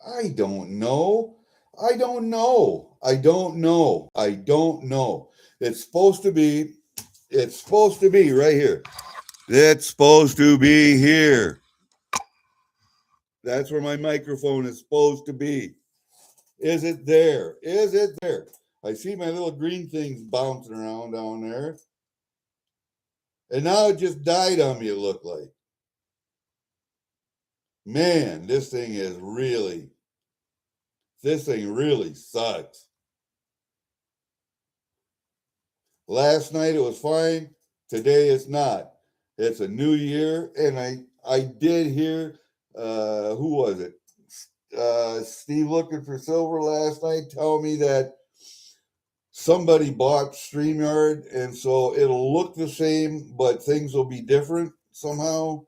I don't know. I don't know. I don't know. I don't know. It's supposed to be. It's supposed to be right here. It's supposed to be here. That's where my microphone is supposed to be. Is it there? Is it there? I see my little green things bouncing around down there. And now it just died on me, it looked like. Man, this thing really sucks. Last night it was fine. Today it's not. It's a new year, and I did hear, who was it? Steve Looking for Silver last night tell me that somebody bought StreamYard, and so it'll look the same, but things will be different somehow.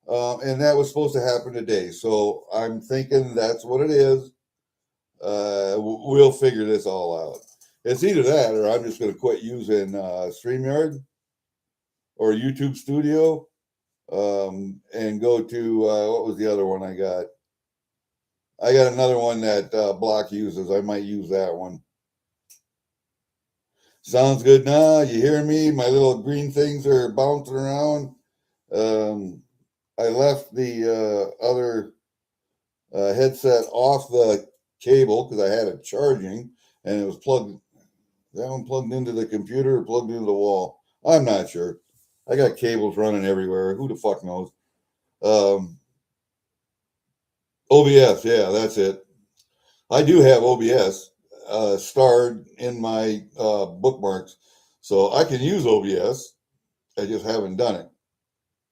And that was supposed to happen today. So I'm thinking that's what it is. We'll figure this all out. It's either that or I'm just going to quit using StreamYard or YouTube Studio and go to what was the other one I got? I got another one that Block uses. I might use that one. Sounds good now. You hear me? My little green things are bouncing around. I left the other headset off the cable because I had it charging and it was plugged. That one plugged into the computer or plugged into the wall. I'm not sure. I got cables running everywhere. Who the fuck knows? OBS, yeah, that's it. I do have OBS starred in my bookmarks, so I can use OBS. I just haven't done it.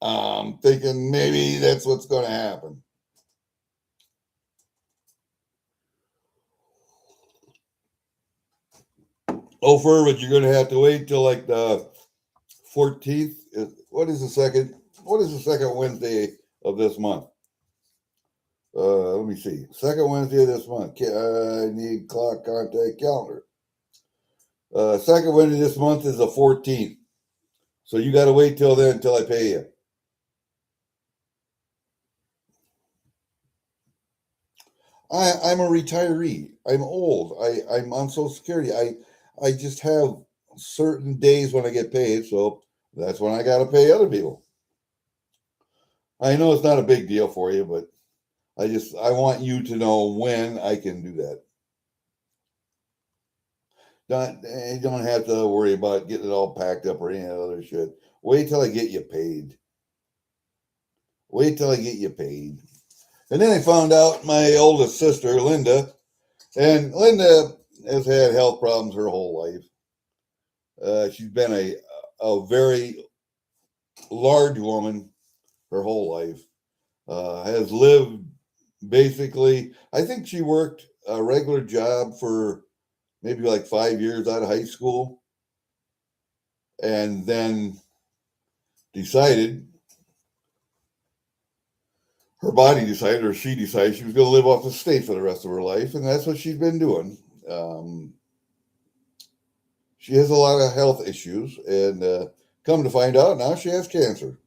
I'm thinking maybe that's what's going to happen. Oh, but you're going to have to wait till like the 14th. What is the second? What is the second Wednesday of this month? Let me see. Second Wednesday of this month. I need clock contact calendar. Second Wednesday this month is the 14th. So you got to wait till then until I pay you. I'm a retiree. I'm old. I'm on Social Security. I just have certain days when I get paid, so that's when I got to pay other people. I know it's not a big deal for you, but I want you to know when I can do that. You don't have to worry about getting it all packed up or any other shit. Wait till I get you paid. Wait till I get you paid. And then I found out my oldest sister, Linda, and Linda has had health problems her whole life. She's been a very large woman her whole life. Has lived basically, I think she worked a regular job for maybe like 5 years out of high school and then decided her body decided or she decided she was going to live off the state for the rest of her life, and that's what she's been doing. She has a lot of health issues, and come to find out now she has cancer.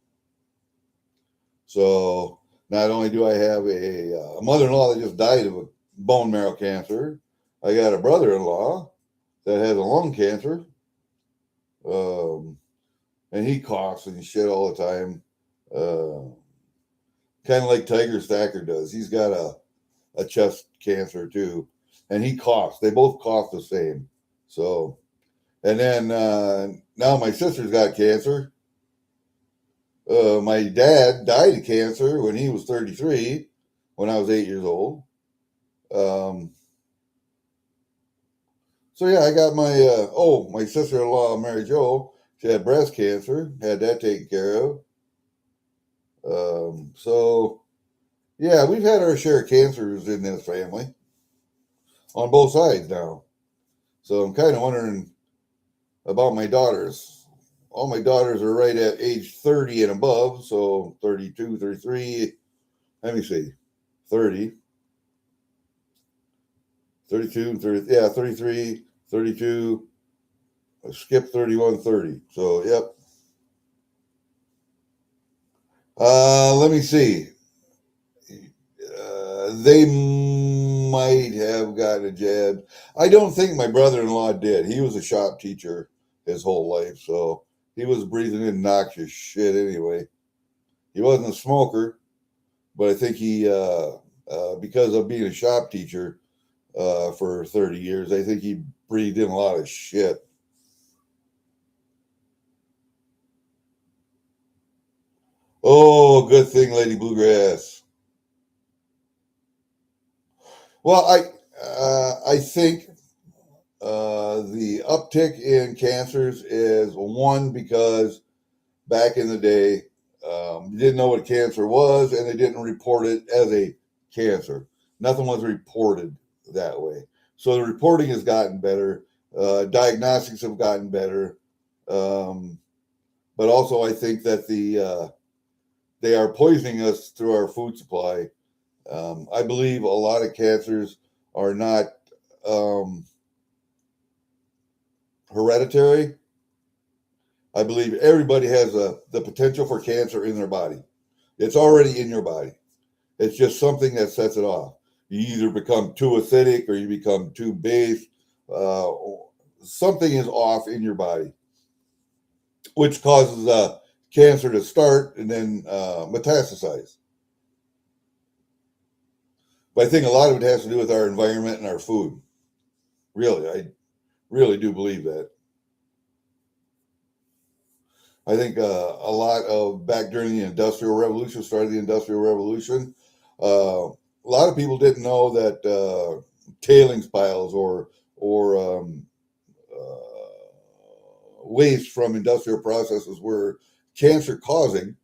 So not only do I have a mother-in-law that just died of a bone marrow cancer, I got a brother-in-law that has a lung cancer. And he coughs and shit all the time. Kind of like Tiger Stacker does. He's got a chest cancer too. And he coughs. They both cough the same. So, and then now my sister's got cancer. My dad died of cancer when he was 33, when I was 8 years old. So yeah, I got my sister-in-law, Mary Jo. She had breast cancer, had that taken care of. So yeah, we've had our share of cancers in this family on both sides now. So I'm kind of wondering about my daughters. All my daughters are right at age 30 and above, so 32, 33. Let me see, 30, 32, 30, yeah, 33, 32. I skipped 31, 30. So, yep. Let me see. They might have gotten a jab. I don't think my brother-in-law did. He was a shop teacher his whole life, so he was breathing in noxious shit anyway. He wasn't a smoker, but I think he, because of being a shop teacher for 30 years, I think he breathed in a lot of shit. Oh, good thing, Lady Bluegrass. Well, I think the uptick in cancers is one because back in the day, you didn't know what cancer was, and they didn't report it as a cancer. Nothing was reported that way. So the reporting has gotten better. Diagnostics have gotten better. But also, I think that they are poisoning us through our food supply. I believe a lot of cancers are not hereditary. I believe everybody has the potential for cancer in their body. It's already in your body. It's just something that sets it off. You either become too acidic or you become too base. Something is off in your body, which causes cancer to start and then metastasize. But I think a lot of it has to do with our environment and our food. Really, I really do believe that. I think a lot of back during the Industrial Revolution, started the Industrial Revolution, a lot of people didn't know that tailings piles or waste from industrial processes were cancer causing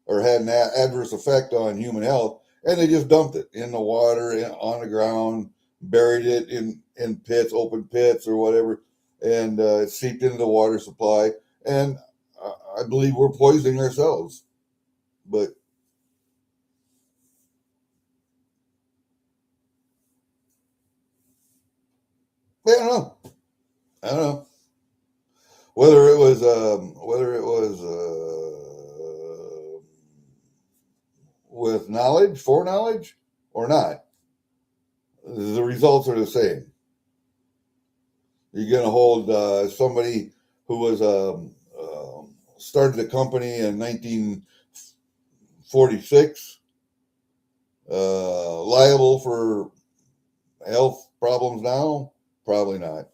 or had an adverse effect on human health, and they just dumped it in the water, on the ground, buried it in pits, open pits or whatever, and it seeped into the water supply. And I believe we're poisoning ourselves. But I don't know. I don't know whether it was with knowledge, foreknowledge, or not. The results are the same. You're going to hold somebody who was started a company in 1946 liable for health problems now? Probably not.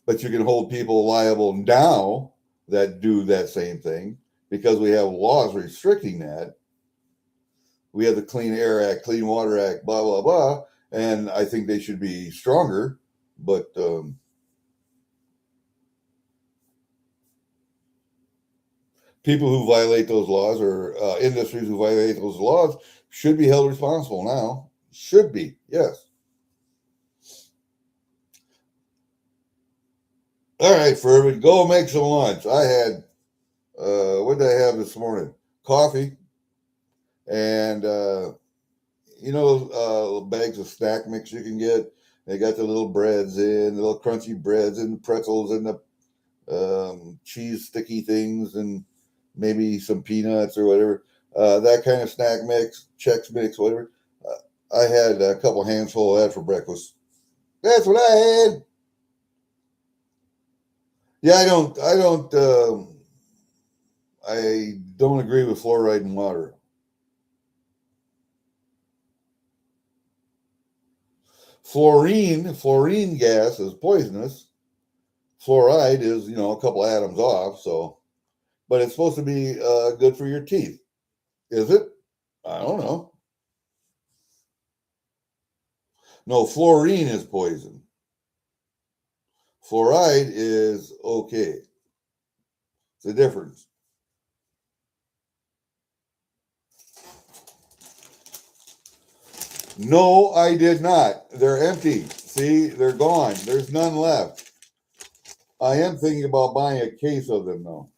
But you can hold people liable now that do that same thing because we have laws restricting that. We have the Clean Air Act, Clean Water Act, blah, blah, blah. And I think they should be stronger. But people who violate those laws or industries who violate those laws should be held responsible now. Should be, yes. All right, Furman, go make some lunch. I had, what did I have this morning? Coffee and, bags of snack mix you can get. They got the little breads in, the little crunchy breads and pretzels and the cheese sticky things and maybe some peanuts or whatever. That kind of snack mix, Chex Mix, whatever. I had a couple handfuls of that for breakfast. That's what I had. Yeah, I don't agree with fluoride in water. Fluorine gas is poisonous. Fluoride is, a couple atoms off. So, but it's supposed to be good for your teeth. Is it? I don't know. No, fluorine is poison. Fluoride is okay. It's a difference. No, I did not. They're empty. See, they're gone. There's none left. I am thinking about buying a case of them though.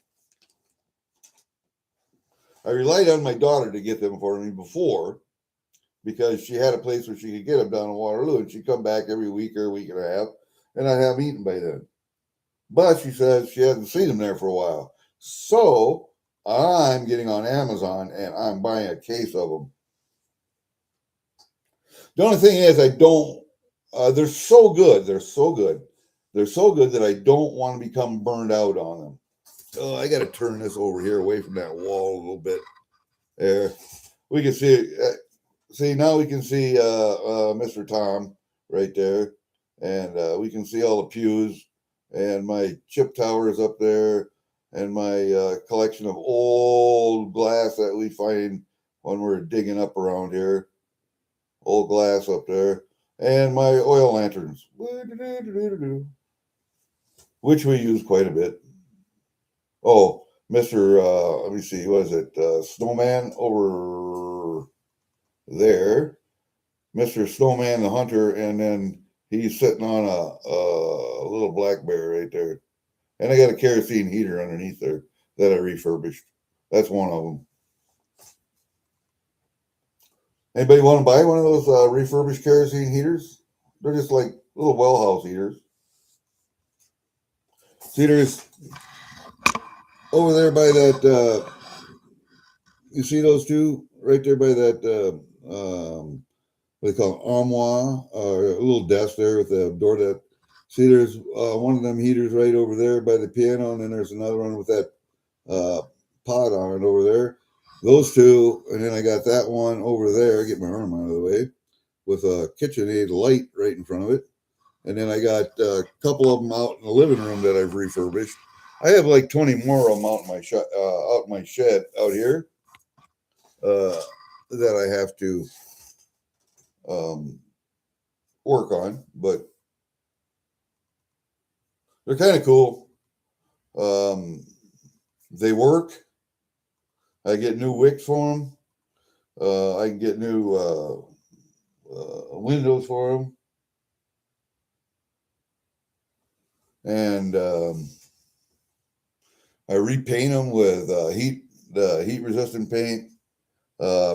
I relied on my daughter to get them for me before because she had a place where she could get them down in Waterloo, and she'd come back every week or a week and a half, and I'd have them eaten by then. But she says she hasn't seen them there for a while. So I'm getting on Amazon and I'm buying a case of them. The only thing is, I don't. They're so good. They're so good. They're so good that I don't want to become burned out on them. Oh, I got to turn this over here away from that wall a little bit. There, we can see. See now we can see Mr. Tom right there, and we can see all the pews and my chip towers up there, and my collection of old glass that we find when we're digging up around here. Old glass up there, and my oil lanterns, which we use quite a bit. Oh, Mr. Let me see, what is it? Snowman over there. Mr. Snowman the Hunter, and then he's sitting on a little black bear right there. And I got a kerosene heater underneath there that I refurbished. That's one of them. Anybody want to buy one of those refurbished kerosene heaters? They're just like little well house heaters. See, there's over there by that. You see those two right there by that. What they call it, armoire, or a little desk there with the door that. See, there's one of them heaters right over there by the piano, and then there's another one with that pot on it over there. Those two, and then I got that one over there. Get my arm out of the way with a KitchenAid light right in front of it. And then I got a couple of them out in the living room that I've refurbished. I have like 20 more of them out in my out in my shed out here that I have to work on, but they're kind of cool. They work. I get new wicks for them. I can get new windows for them. And I repaint them with heat resistant paint.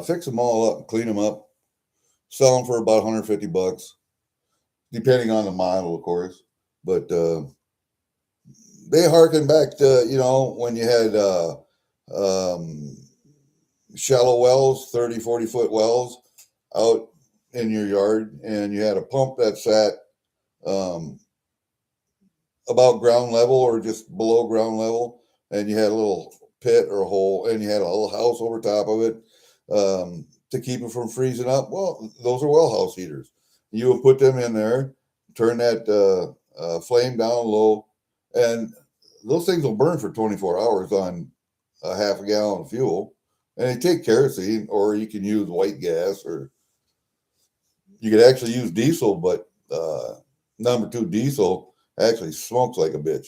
Fix them all up, clean them up, sell them for about $150, depending on the model, of course. But they harken back to when you had shallow wells, 30, 40-foot wells out in your yard, and you had a pump that sat about ground level or just below ground level, and you had a little pit or a hole, and you had a little house over top of it to keep it from freezing up. Well, those are well house heaters. You would put them in there, turn that flame down low, and those things will burn for 24 hours on a half a gallon of fuel. And they take kerosene, or you can use white gas, or you could actually use diesel, but number 2 diesel actually smokes like a bitch.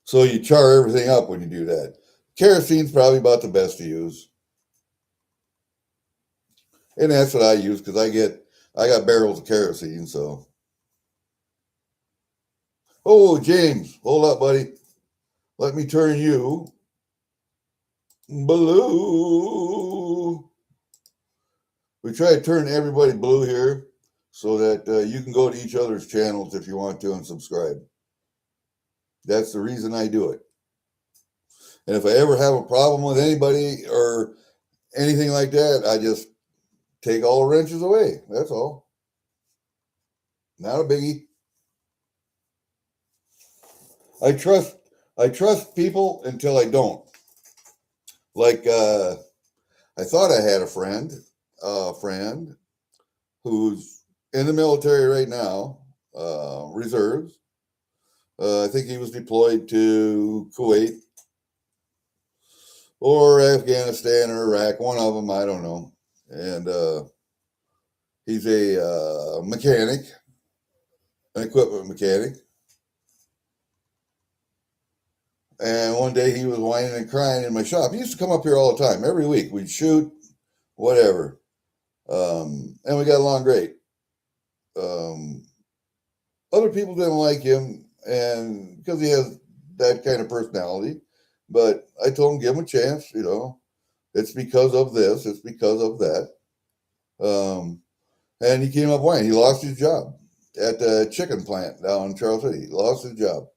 So you char everything up when you do that. Kerosene's probably about the best to use. And that's what I use because I got barrels of kerosene, so. Oh, James, hold up, buddy. Let me turn you blue. We try to turn everybody blue here so that you can go to each other's channels if you want to and subscribe. That's the reason I do it. And if I ever have a problem with anybody or anything like that, I just take all the wrenches away. That's all. Not a biggie. I trust people until I don't. Like I thought I had a friend who's in the military right now, reserves. I think he was deployed to Kuwait or Afghanistan or Iraq, one of them, I don't know. And he's a mechanic, an equipment mechanic. And one day he was whining and crying in my shop. He used to come up here all the time. Every week we'd shoot, whatever. And we got along great. Other people didn't like him, and because he has that kind of personality. But I told him, give him a chance. It's because of this. It's because of that. And he came up whining. He lost his job at the chicken plant down in Charles City. He lost his job.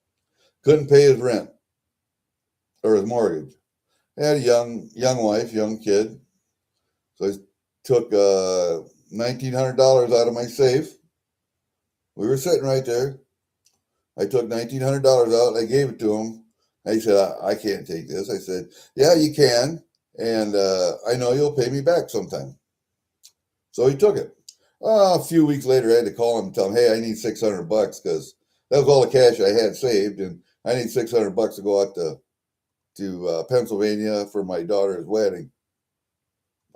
Couldn't pay his rent or his mortgage. He had a young wife, young kid. So took $1,900 out of my safe. We were sitting right there. I took $1,900 out. I gave it to him. And he said, I can't take this. I said, yeah, you can. And I know you'll pay me back sometime. So he took it. A few weeks later, I had to call him and tell him, hey, I need $600 because that was all the cash I had saved. And I need $600 to go out to Pennsylvania for my daughter's wedding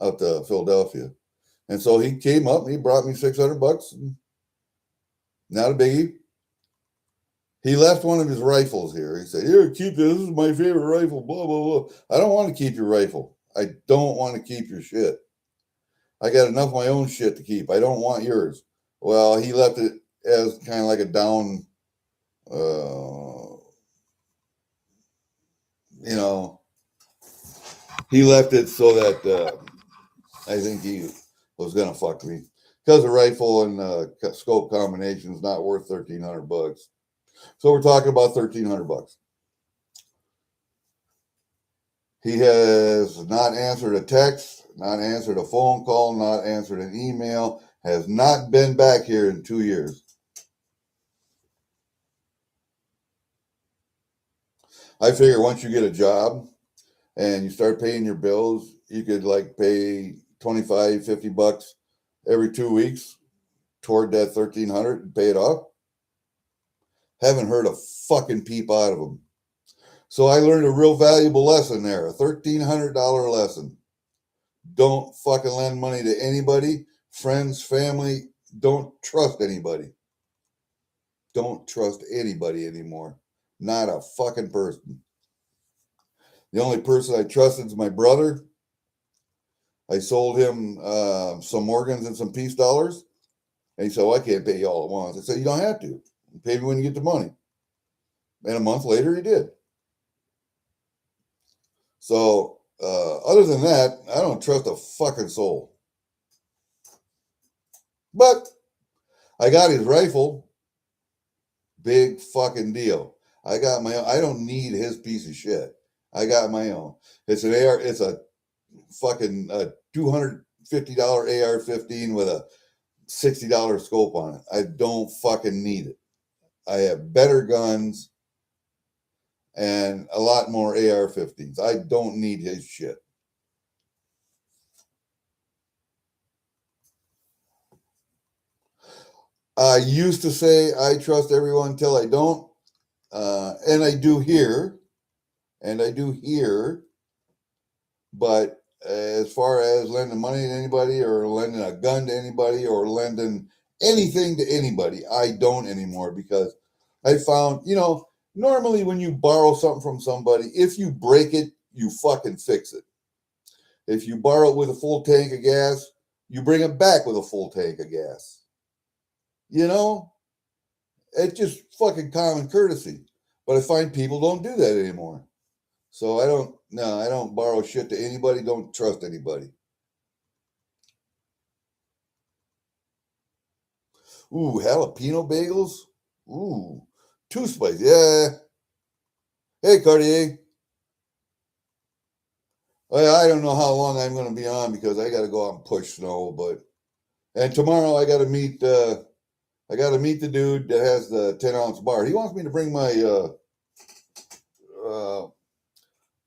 out to Philadelphia. And so he came up and he brought me $600. Not a biggie. He left one of his rifles here. He said, here, keep this. This is my favorite rifle, blah, blah, blah. I don't want to keep your rifle. I don't want to keep your shit. I got enough of my own shit to keep. I don't want yours. Well, he left it as kind of like a down, he left it so that I think he was going to fuck me. Because the rifle and scope combination is not worth $1,300. So we're talking about $1,300. He has not answered a text, not answered a phone call, not answered an email, has not been back here in 2 years. I figure once you get a job and you start paying your bills, you could like pay $25, $50 every 2 weeks toward that $1,300 and pay it off. Haven't heard a fucking peep out of him. So I learned a real valuable lesson there, a $1,300 lesson. Don't fucking lend money to anybody, friends, family. Don't trust anybody. Don't trust anybody anymore. Not a fucking person. The only person I trusted is my brother. I sold him some Morgans and some peace dollars. And he said, well, I can't pay you all at once. I said, you don't have to. Pay me when you get the money. And a month later, he did. So, other than that, I don't trust a fucking soul. But I got his rifle. Big fucking deal. I got my own. I don't need his piece of shit. I got my own. It's an AR. It's a fucking $250 AR-15 with a $60 scope on it. I don't fucking need it. I have better guns and a lot more AR-15s. I don't need his shit. I used to say I trust everyone until I don't. And I do here. But as far as lending money to anybody or lending a gun to anybody or lending anything to anybody, I don't anymore because I found, normally when you borrow something from somebody, if you break it, you fucking fix it. If you borrow it with a full tank of gas, you bring it back with a full tank of gas. It's just fucking common courtesy. But I find people don't do that anymore. So I don't borrow shit to anybody, don't trust anybody. Ooh, jalapeno bagels? Ooh, too spicy. Yeah. Hey, Cartier. I don't know how long I'm going to be on because I got to go out and push snow, and tomorrow I got to meet the dude that has the 10-ounce bar. He wants me to bring my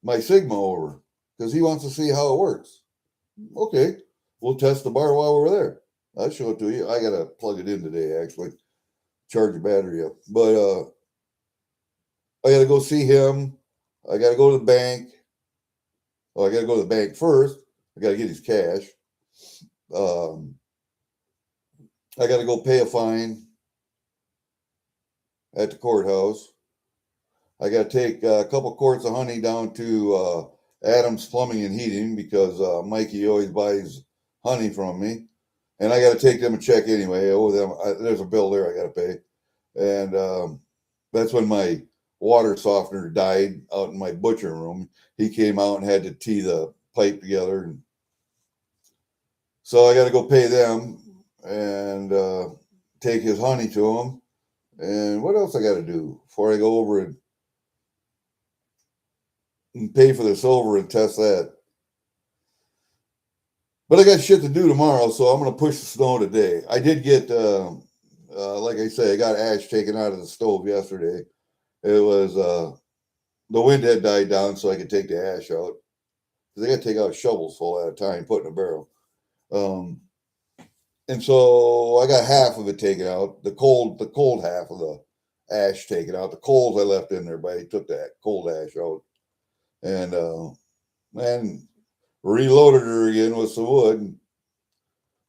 my Sigma over because he wants to see how it works. Okay, we'll test the bar while we're there. I'll show it to you. I got to plug it in today, actually. Charge the battery up. But I got to go see him. I got to go to the bank. Well, I got to go to the bank first. I got to get his cash. I got to go pay a fine at the courthouse. I got to take a couple quarts of honey down to Adams Plumbing and Heating because Mikey always buys honey from me. And I got to take them a check anyway. I owe them. There's a bill there I got to pay. And that's when my water softener died out in my butcher room. He came out and had to tee the pipe together. And so I got to go pay them and take his honey to him. And what else I got to do before I go over and pay for the silver and test that? But I got shit to do tomorrow, so I'm gonna push the snow today. I did get, like I say, I got ash taken out of the stove yesterday. It was the wind had died down, so I could take the ash out because I got to take out shovels full at a time, put in a barrel. Um, and so I got half of it taken out, the cold half of the ash taken out. The coals I left in there, but I took that cold ash out and and reloaded her again with some wood.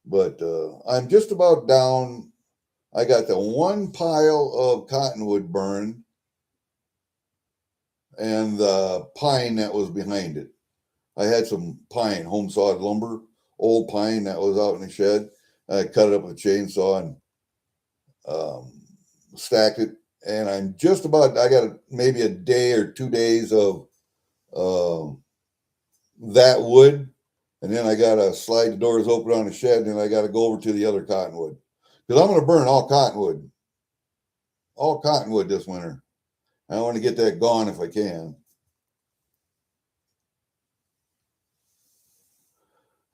But I'm just about down. I got the one pile of cottonwood burned and the pine that was behind it. I had some pine, home sawed lumber, old pine that was out in the shed. I cut it up with a chainsaw and um, stacked it. And I'm just about, I got maybe a day or 2 days of uh, that wood. And then I got to slide the doors open on the shed. And then I got to go over to the other cottonwood because I'm going to burn all cottonwood this winter. I want to get that gone if I can.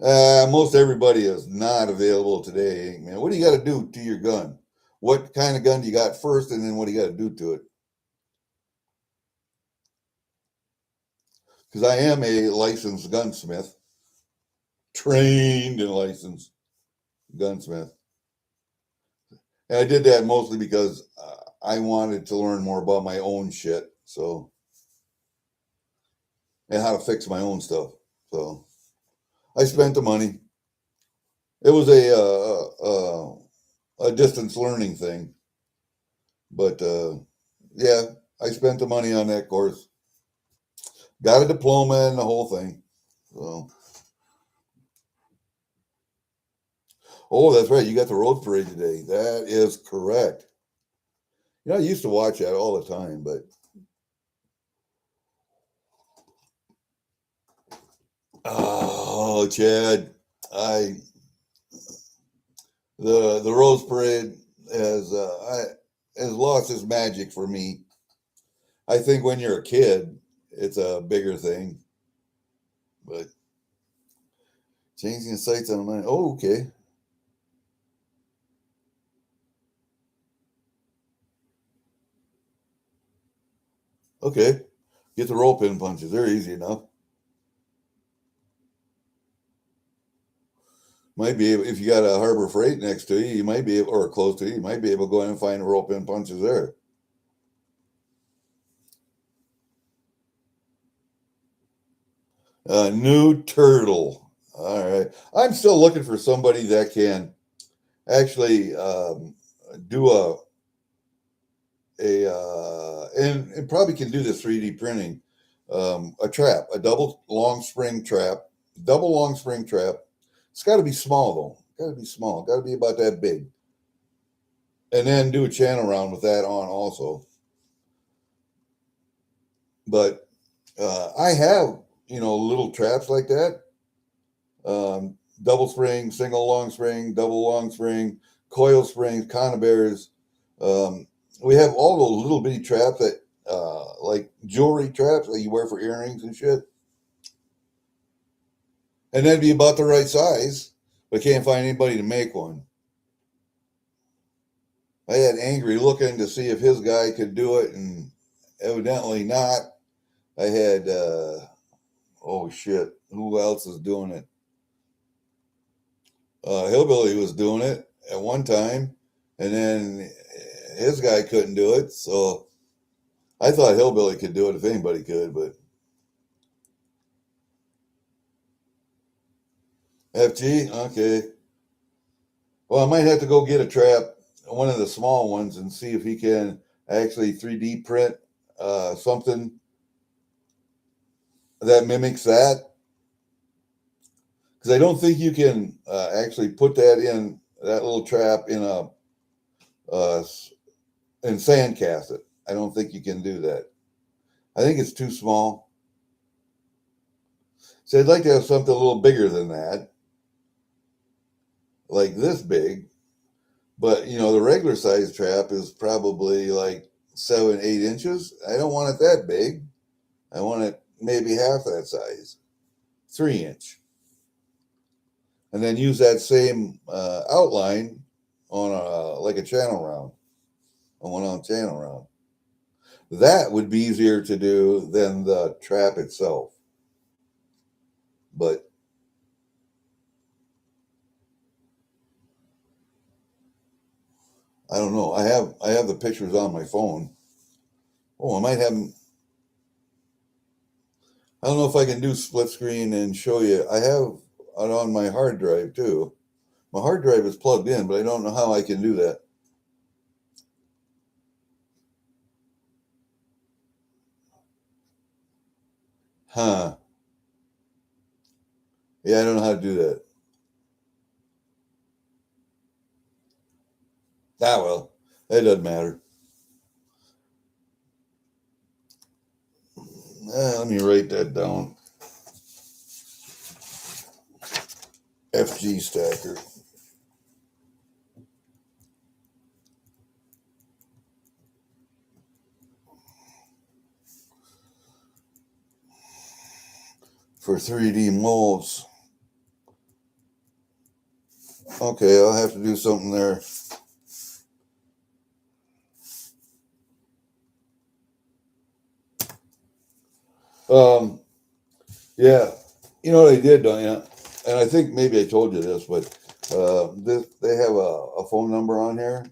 Most everybody is not available today, man. What do you got to do to your gun? What kind of gun do you got first, and then what do you got to do to it? Because I am a licensed gunsmith, trained and licensed gunsmith. And I did that mostly because I wanted to learn more about my own shit, so and how to fix my own stuff. So I spent the money. It was a distance learning thing, but yeah, I spent the money on that course. Got a diploma and the whole thing. So, oh, that's right. You got the road parade today. That is correct. You know, I used to watch that all the time, but oh, Chad, I the Rose Parade has lost its magic for me. I think when you're a kid, it's a bigger thing, but changing the sights on mine. Oh, okay. Okay. Get the roll pin punches. They're easy enough. Might be able, if you got a Harbor Freight next to you, you might be able, or close to you, you might be able to go in and find the roll pin punches there. New turtle. All right. I'm still looking for somebody that can actually do and probably can do this 3D printing. A trap, a double long spring trap. It's got to be small though. Got to be small. Got to be about that big. And then do a channel round with that on also. But I have little traps like that. Double spring, single long spring, double long spring, coil springs, conibears. Um, we have all those little bitty traps that, like jewelry traps that you wear for earrings and shit. And that'd be about the right size, but can't find anybody to make one. I had Angry looking to see if his guy could do it, and evidently not. I had, oh shit, who else is doing it? Hillbilly was doing it at one time, and then his guy couldn't do it. So I thought Hillbilly could do it if anybody could, but FG, okay. Well, I might have to go get a trap, one of the small ones, and see if he can actually 3D print something that mimics that. Because I don't think you can actually put that in that little trap in a uh, and sand cast it. I don't think you can do that. I think it's too small. So I'd like to have something a little bigger than that, like this big. But the regular size trap is probably like 7, 8 inches. I don't want it that big. I want it maybe half that size, 3 inch. and then use that same outline on like a channel round, a 1-ounce channel round. That would be easier to do than the trap itself. But I don't know. I have the pictures on my phone. Oh, I might have them. I don't know if I can do split screen and show you. I have it on my hard drive too. My hard drive is plugged in, but I don't know how I can do that. Huh. Yeah, I don't know how to do that. Ah, well, it doesn't matter. Let me write that down. FG Stacker. For 3D molds. Okay, I'll have to do something there. Yeah, you know what I did, don't you? And I think maybe I told you this, but they have a phone number on here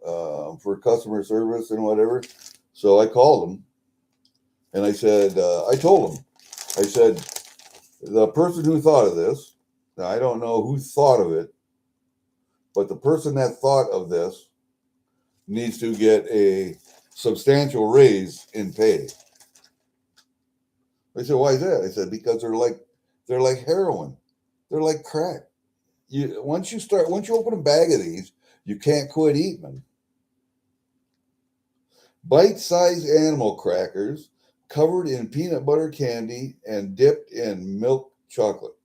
for customer service and whatever. So I called them and I said, I told them, I said, the person who thought of this, now I don't know who thought of it, but the person that thought of this needs to get a substantial raise in pay. I said, why is that? I said, because they're like heroin. They're like crack. Once you open a bag of these, you can't quit eating them. Bite-sized animal crackers covered in peanut butter candy and dipped in milk chocolate.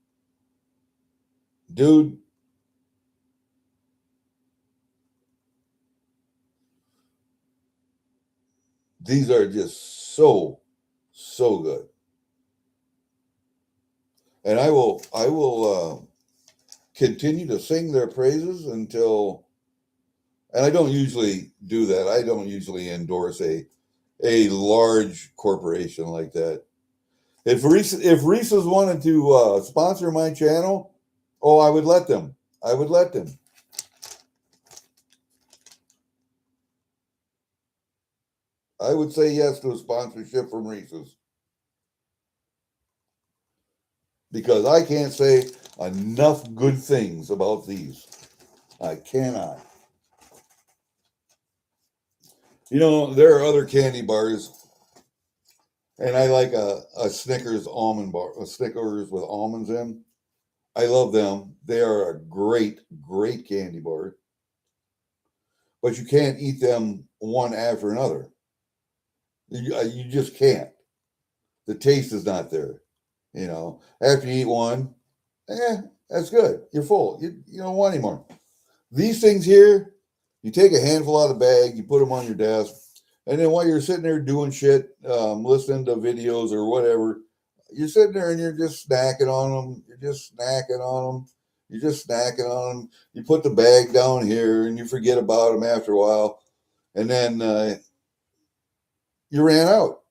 Dude, these are just so good. And I will continue to sing their praises until, and I don't usually do that. I don't usually endorse a large corporation like that. If Reese's wanted to sponsor my channel, oh, I would let them. I would let them. I would say yes to a sponsorship from Reese's because I can't say enough good things about these. I cannot. You know, there are other candy bars, and I like a Snickers almond bar, a Snickers with almonds in. I love them. They are a great candy bar, but you can't eat them one after another. You just can't. The taste is not there. You know, after you eat one, that's good. You're full. You don't want any more. These things here, you take a handful out of the bag, you put them on your desk, and then while you're sitting there doing shit, listening to videos or whatever, you're sitting there and you're just snacking on them. You're just snacking on them. You're just snacking on them. You put the bag down here and you forget about them after a while, and then you ran out.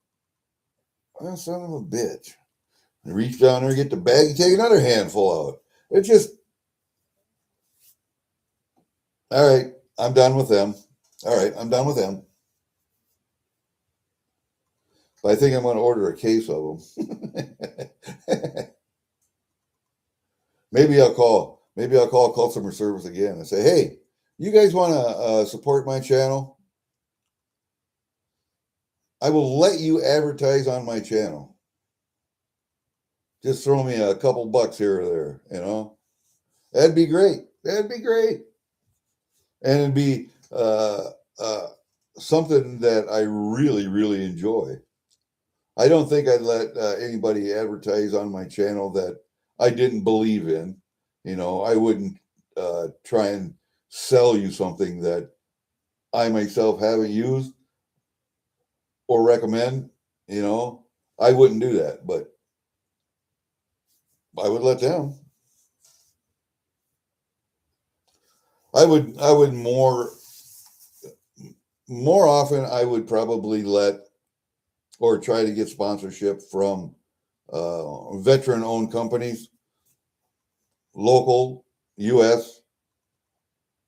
Oh, son of a bitch. You reach down there, get the bag, you take another handful out. It's just, all right, I'm done with them. All right, I'm done with them. But I think I'm going to order a case of them. Maybe I'll call customer service again and say, hey, you guys want to support my channel? I will let you advertise on my channel. Just throw me a couple bucks here or there, you know? That'd be great. That'd be great. And it'd be uh, something that I really enjoy. I don't think I'd let anybody advertise on my channel that I didn't believe in. You know, I wouldn't try and sell you something that I myself haven't used or recommend. You know, I wouldn't do that, but I would let them. I would more often I would probably let or try to get sponsorship from veteran owned companies, local U.S.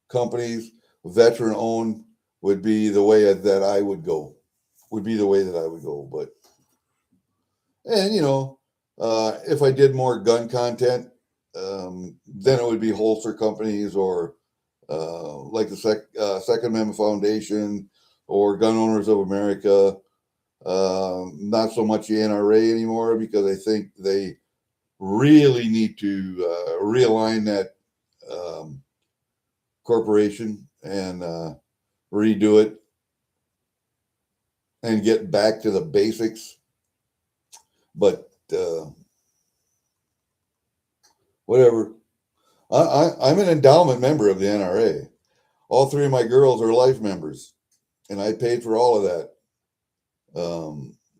companies, veteran owned would be the way that I would go. Would be the way that I would go. But and if I did more gun content, then it would be holster companies or like the Second Amendment Foundation or Gun Owners of America. Not so much the NRA anymore because I think they really need to realign that corporation and redo it and get back to the basics. But whatever. I'm an endowment member of the NRA. All three of my girls are life members, and I paid for all of that.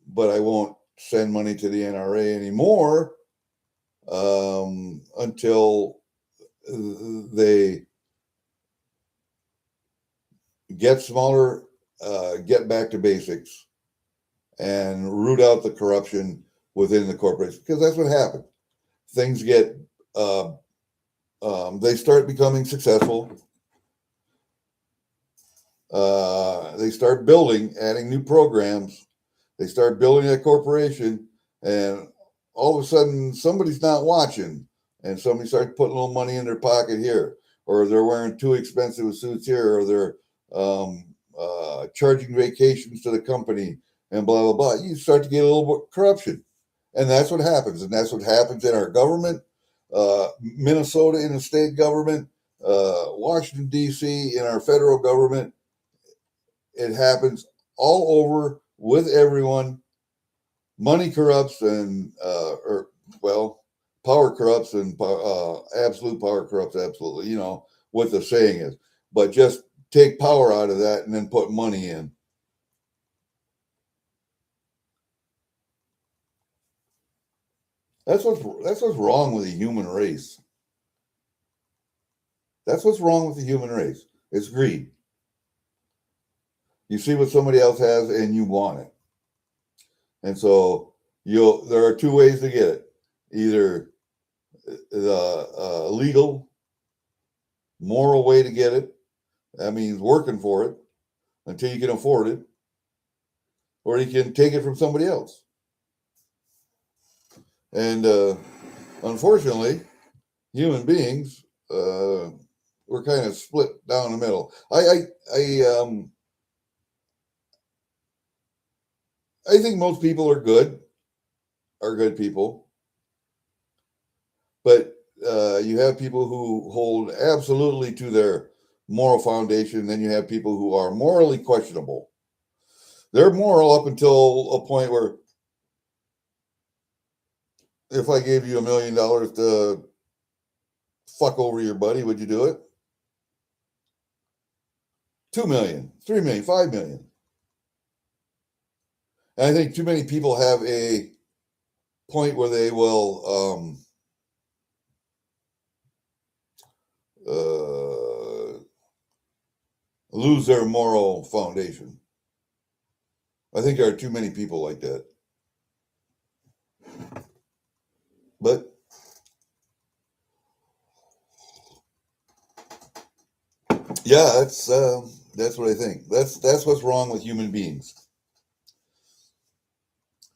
But I won't send money to the NRA anymore until they get smaller, get back to basics, and root out the corruption within the corporation. Because that's what happened. Things get, they start becoming successful. They start building, adding new programs. They start building a corporation, and all of a sudden somebody's not watching, and somebody starts putting a little money in their pocket here, or they're wearing too expensive suits here, or they're charging vacations to the company, and blah blah blah. You start to get a little bit corruption, and that's what happens, and that's what happens in our government, Minnesota in the state government, Washington D.C. in our federal government. It happens all over with everyone. Money corrupts and power corrupts and absolute power corrupts absolutely. You know what the saying is, but just take power out of that and then put money in. That's what's wrong with the human race. That's what's wrong with the human race. It's greed. You see what somebody else has and you want it. And so there are two ways to get it. Either the legal, moral way to get it. That means working for it until you can afford it. Or you can take it from somebody else. And unfortunately, human beings, we're kind of split down the middle. I think most people are good people, but you have people who hold absolutely to their moral foundation. Then you have people who are morally questionable. They're moral up until a point where if I gave you $1 million to fuck over your buddy, would you do it? 2 million, 3 million, 5 million. And I think too many people have a point where they will lose their moral foundation. I think there are too many people like that. But yeah, that's what I think. That's what's wrong with human beings.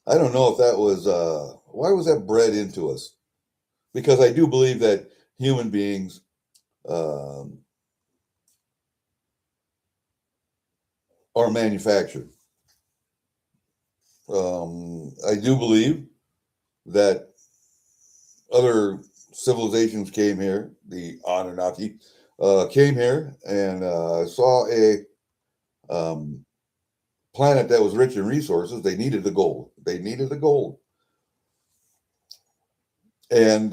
I don't know if that was why was that bred into us? Because I do believe that human beings are manufactured. I do believe that other civilizations came here, the Anunnaki, came here and saw a planet that was rich in resources. They needed the gold. And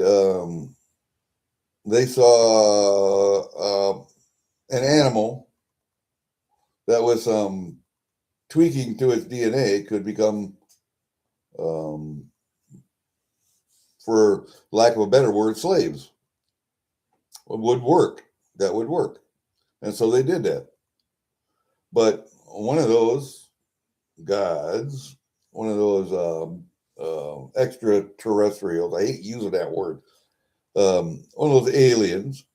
they saw an animal that was tweaking to its DNA could become, for lack of a better word, slaves. That would work. And so they did that. But one of those gods, one of those extraterrestrials, I hate using that word, one of those aliens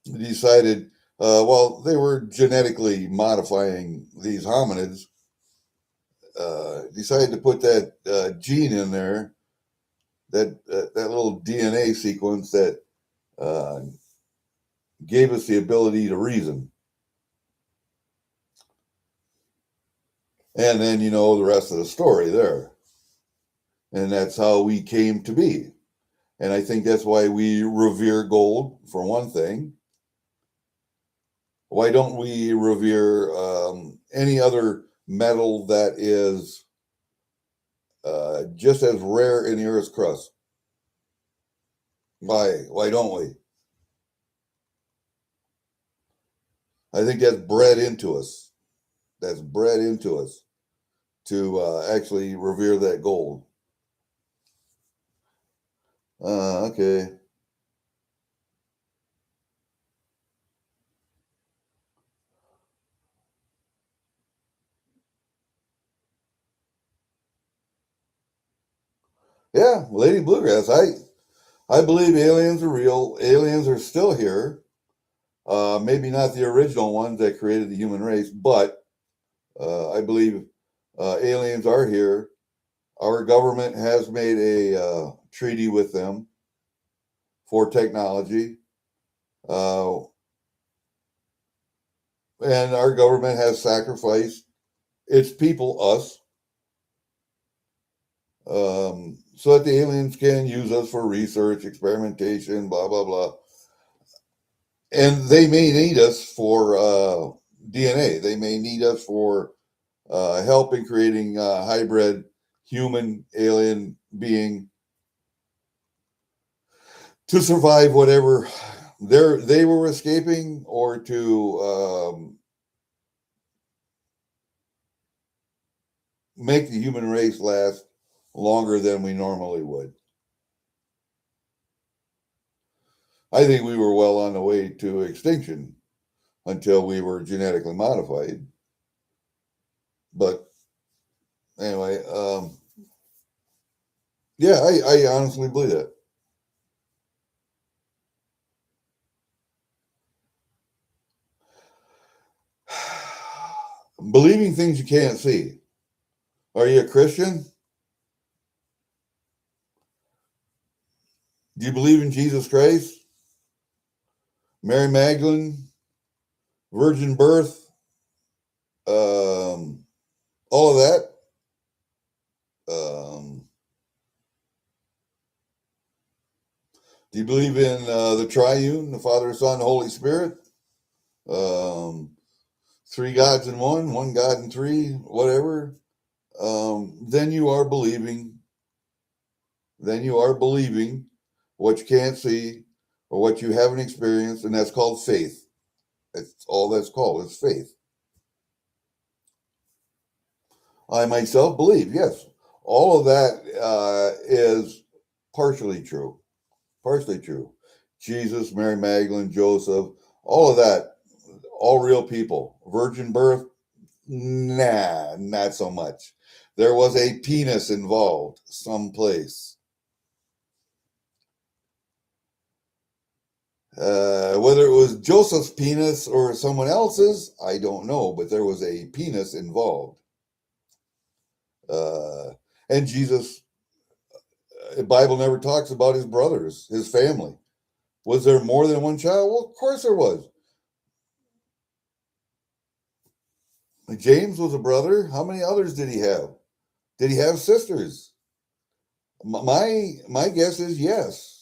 decided, well, they were genetically modifying these hominids, decided to put that gene in there, that little DNA sequence that gave us the ability to reason. And then, you know, the rest of the story there. And that's how we came to be. And I think that's why we revere gold, for one thing. Why don't we revere any other metal that is just as rare in the Earth's crust? Why? Why don't we? I think that's bred into us. That's bred into us to actually revere that gold. Okay. Yeah, Lady Bluegrass. I believe aliens are real. Aliens are still here. Maybe not the original ones that created the human race, but I believe aliens are here. Our government has made a treaty with them for technology. Uh, and our government has sacrificed its people, us, so that the aliens can use us for research, experimentation, blah, blah, blah. And they may need us for DNA. They may need us for help in creating a hybrid human alien being to survive whatever they were escaping, or to make the human race last longer than we normally would. I think we were well on the way to extinction until we were genetically modified. But anyway, yeah, I honestly believe that. Believing things you can't see. Are you a Christian? Do you believe in Jesus Christ? Mary Magdalene? Virgin birth? All of that? Do you believe in the triune, the Father, Son, Holy Spirit? Three gods in one, one God in three, whatever. Then you are believing. Then you are believing what you can't see or what you haven't experienced, and that's called faith. That's all that's called. It's faith. I myself believe, yes, all of that is partially true. Partially true. Jesus, Mary Magdalene, Joseph, all of that, all real people. Virgin birth, nah, not so much. There was a penis involved someplace. Whether it was Joseph's penis or someone else's, I don't know, but there was a penis involved. Uh, and Jesus, the Bible never talks about his brothers, his family. Was there more than one child? Well, of course there was. James was a brother. How many others did he have? Did he have sisters? My guess is yes.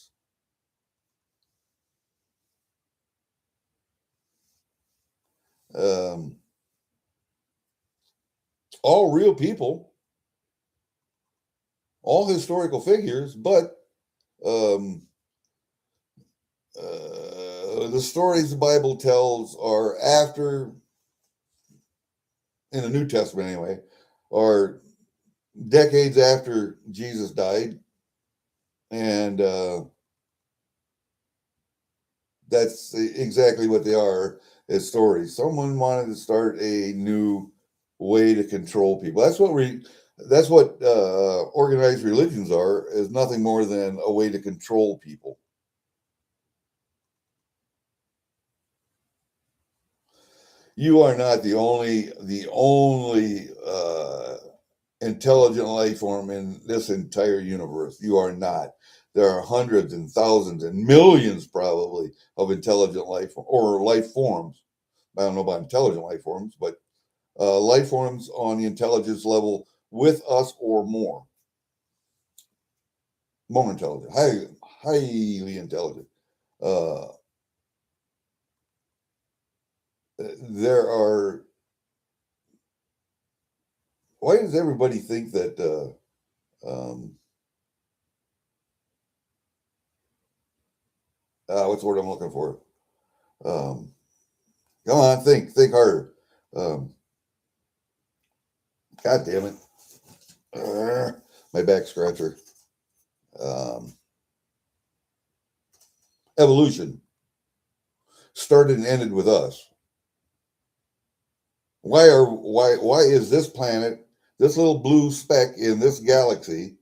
Um, all real people, all historical figures, but um, the stories the Bible tells are after, in the New Testament anyway, are decades after Jesus died, and that's exactly what they are. It's stories. Someone wanted to start a new way to control people. That's what organized religions are, is nothing more than a way to control people. You are not the only intelligent life form in this entire universe. You are not. There are hundreds and thousands and millions, probably, of intelligent life or life forms. I don't know about intelligent life forms, but life forms on the intelligence level with us or more intelligent, highly intelligent. Uh, there are. Why does everybody think that? What's the word I'm looking for? Um, Come on, think harder. Um, God damn it! My back scratcher. Um, Evolution started and ended with us. Why is this planet, this little blue speck in this galaxy,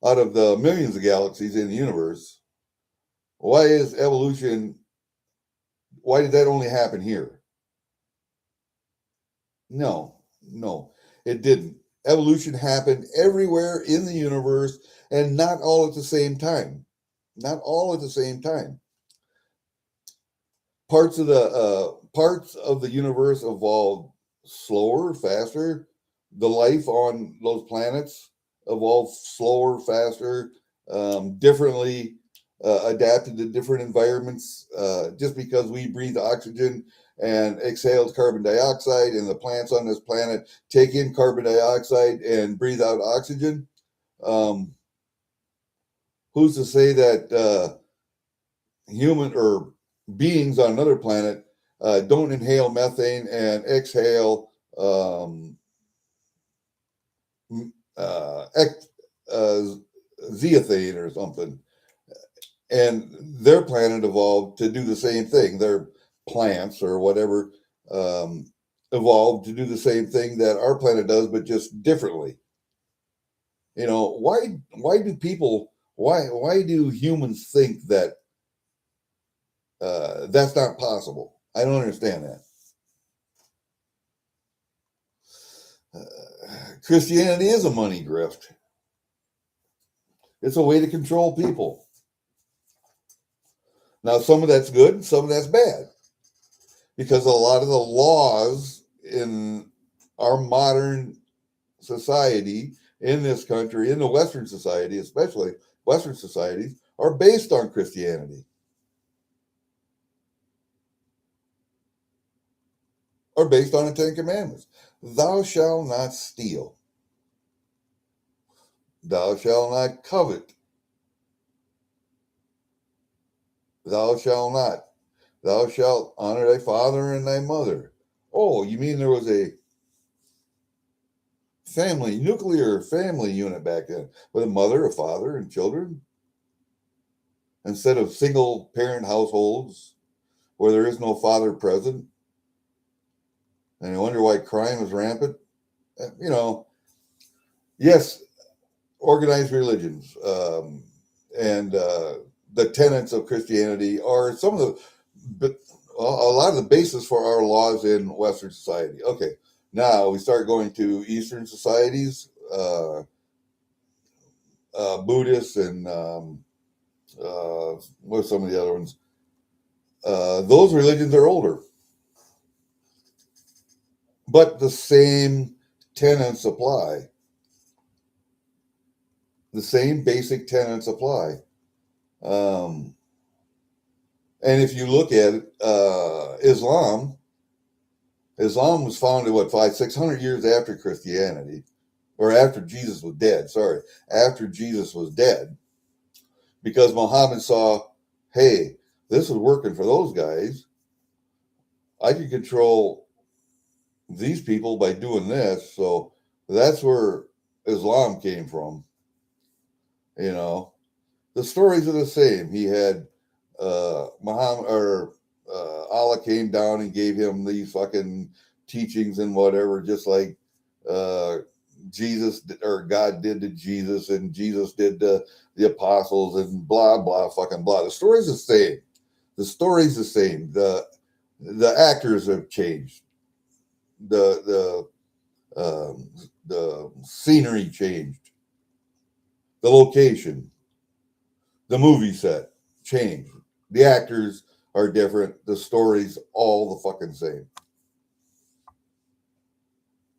out of the millions of galaxies in the universe? Why is evolution? Why did that only happen here? No, no, it didn't. Evolution happened everywhere in the universe, and not all at the same time. Not all at the same time. Parts of the universe evolved slower, faster. The life on those planets evolved slower, faster, differently, adapted to different environments. Just because we breathe oxygen and exhale carbon dioxide, and the plants on this planet take in carbon dioxide and breathe out oxygen, um, who's to say that human or beings on another planet don't inhale methane and exhale uh, ex- uh, zeothane or something, and their planet evolved to do the same thing. Their plants or whatever um, evolved to do the same thing that our planet does, but just differently. Why do humans think that that's not possible? I don't understand that. Christianity is a money grift. It's a way to control people. Now, some of that's good, some of that's bad, because a lot of the laws in our modern society, in this country, in the Western society, especially Western societies, are based on Christianity, are based on the Ten Commandments. Thou shalt not steal. Thou shalt not covet. Thou shalt not. Thou shalt honor thy father and thy mother. Oh, you mean there was a nuclear family unit back then with a mother, a father, and children instead of single parent households where there is no father present? And you wonder why crime is rampant? You know, yes, organized religions and the tenets of Christianity are some of the, but a lot of the basis for our laws in Western society. Okay, now we start going to Eastern societies, Buddhists, and what are some of the other ones? Those religions are older, but the same tenets apply. The same basic tenets apply. Um, and if you look at it, Islam was founded, what, 600 years after Christianity, or after Jesus was dead. Sorry, after Jesus was dead, because Muhammad saw, hey, this is working for those guys. I can control these people by doing this. So that's where Islam came from. The stories are the same. He had Muhammad, or Allah came down and gave him these fucking teachings and whatever, just like Jesus or God did to Jesus, and Jesus did to the apostles, and blah blah fucking blah. The story's the same. The story's the same. The actors have changed. The scenery changed. The location, the movie set changed. The actors are different. The story's all the fucking same,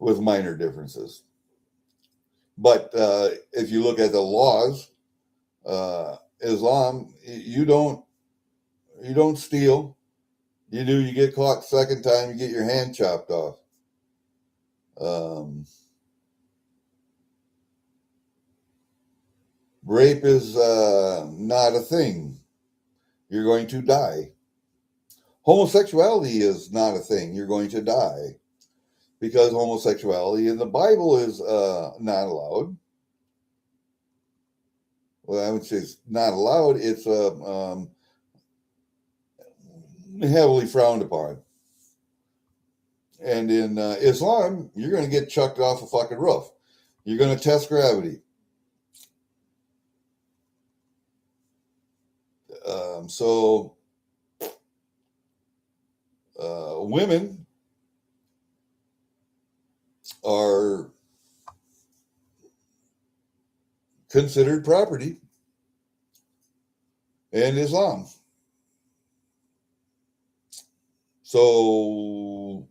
with minor differences. But if you look at the laws, Islam, you don't steal. You do, you get caught second time, you get your hand chopped off. Rape is not a thing. You're going to die. Homosexuality is not a thing. You're going to die. Because homosexuality in the Bible is not allowed. Well, I would say it's not allowed. It's heavily frowned upon. And in Islam, you're going to get chucked off a fucking roof. You're going to test gravity. So women are considered property in Islam. So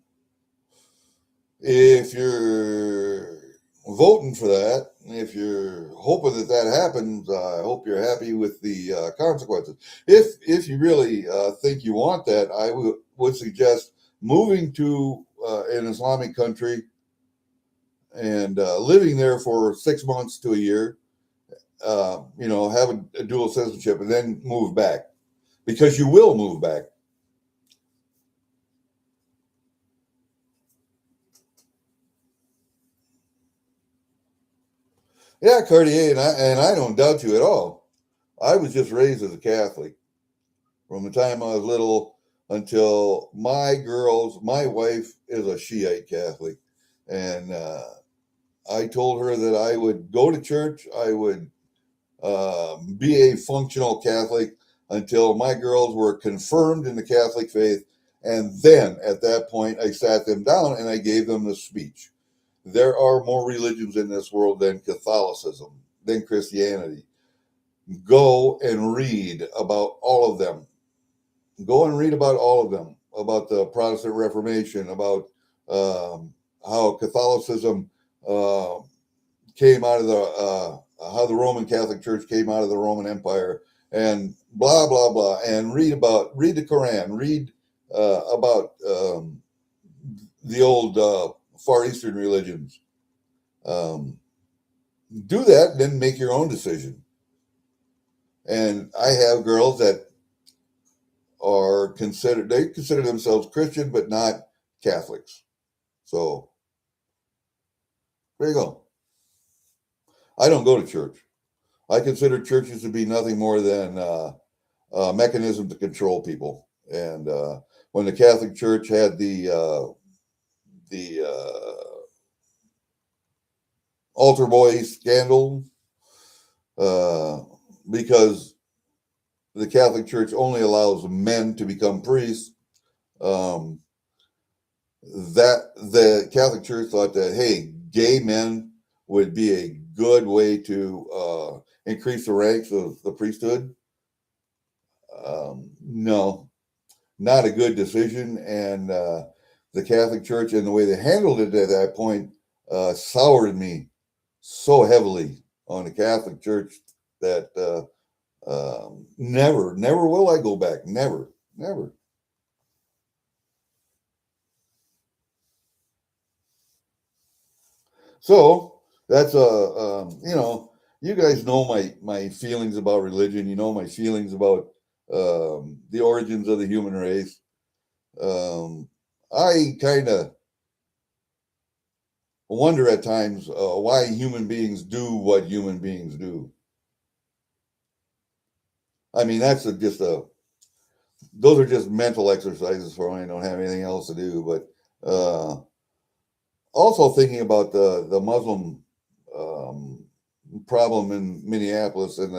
if you're voting for that, if you're hoping that happens, I hope you're happy with the consequences. If you really think you want that, I would suggest moving to an Islamic country and living there for 6 months to a year. Have a dual citizenship, and then move back, because you will move back. Yeah, Cartier, and I don't doubt you at all. I was just raised as a Catholic from the time I was little until my wife is a Shiite Catholic, and I told her that I would go to church, I would be a functional Catholic until my girls were confirmed in the Catholic faith, and then at that point I sat them down and I gave them the speech. There are more religions in this world than Catholicism, than Christianity. Go and read about all of them. Go and read about all of them, about the Protestant Reformation, about how Catholicism came out of how the Roman Catholic Church came out of the Roman Empire, and blah blah blah. And read the Quran, read about the old Far Eastern religions. Do that, then make your own decision. And I have girls that they consider themselves Christian, but not Catholics. So there you go. I don't go to church. I consider churches to be nothing more than a mechanism to control people. And when the Catholic Church had the altar boy scandal, because the Catholic Church only allows men to become priests, that the Catholic Church thought that, hey, gay men would be a good way to increase the ranks of the priesthood. No, not a good decision. And the Catholic Church and the way they handled it at that point soured me so heavily on the Catholic Church that never will I go back. Never. So that's you guys know my feelings about religion. You know my feelings about the origins of the human race. I kind of wonder at times why human beings do what human beings do. I mean, that's just a those are just mental exercises for when I don't have anything else to do. But also thinking about the Muslim um, problem in Minneapolis and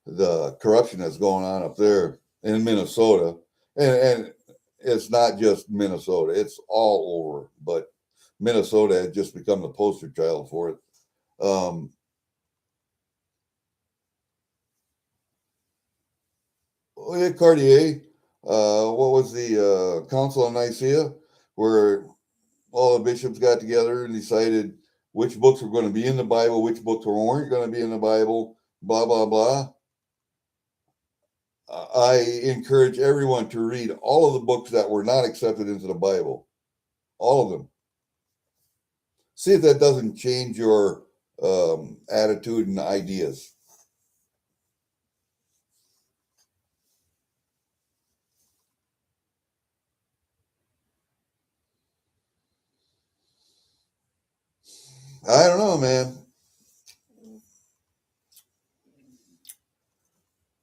the corruption that's going on up there in Minnesota, and it's not just Minnesota; it's all over. But Minnesota had just become the poster child for it. Um, Cartier, what was the Council of Nicaea, where all the bishops got together and decided which books were going to be in the Bible, which books weren't going to be in the Bible, blah, blah, blah. I encourage everyone to read all of the books that were not accepted into the Bible, all of them. See if that doesn't change your attitude and ideas. I don't know, man.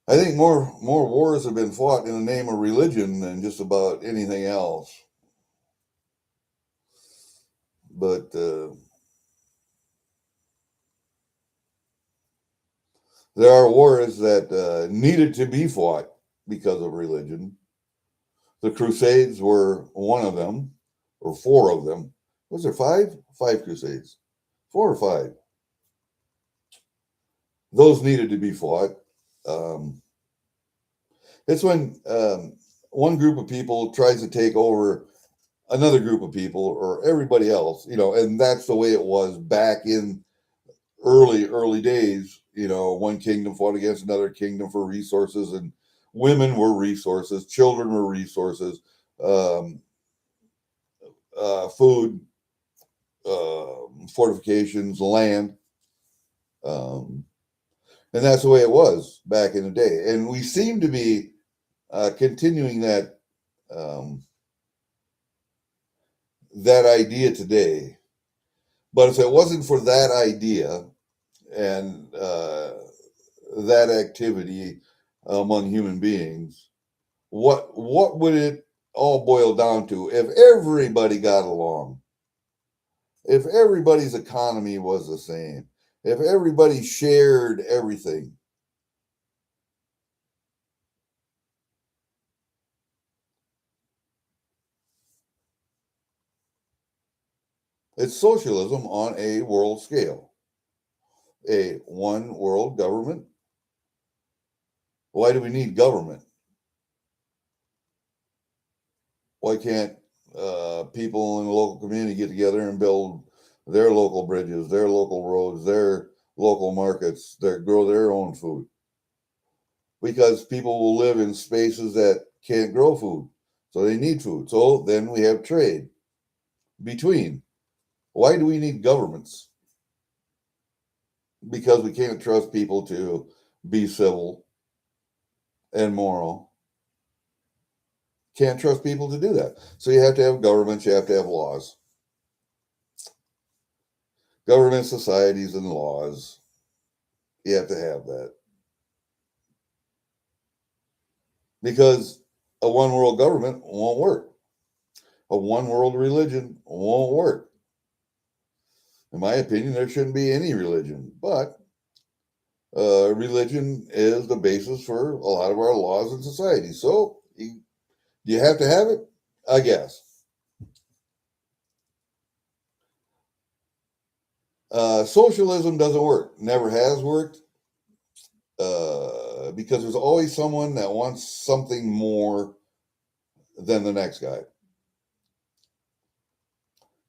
I think more wars have been fought in the name of religion than just about anything else. But there are wars that needed to be fought because of religion. The Crusades were one of them, or four of them. Was there five? Five Crusades. Four or five. Those needed to be fought. Um, it's when one group of people tries to take over another group of people or everybody else, and that's the way it was back in early days. One kingdom fought against another kingdom for resources, and women were resources, children were resources, um, food, fortifications, land, um, and that's the way it was back in the day. And we seem to be continuing um, that idea today. But if it wasn't for that idea and that activity among human beings, what would it all boil down to if everybody got along? If everybody's economy was the same, if everybody shared everything? It's socialism on a world scale, a one world government. Why do we need government? Why can't people in the local community get together and build their local bridges, their local roads, their local markets, grow their own food? Because people will live in spaces that can't grow food, so they need food. So then we have trade between. Why do we need governments? Because we can't trust people to be civil and moral. Can't trust people to do that. So you have to have governments, you have to have laws. Government, societies, and laws. You have to have that. Because a one world government won't work. A one world religion won't work. In my opinion, there shouldn't be any religion, but religion is the basis for a lot of our laws and society. So you have to have it, I guess. Socialism doesn't work, never has worked, because there's always someone that wants something more than the next guy.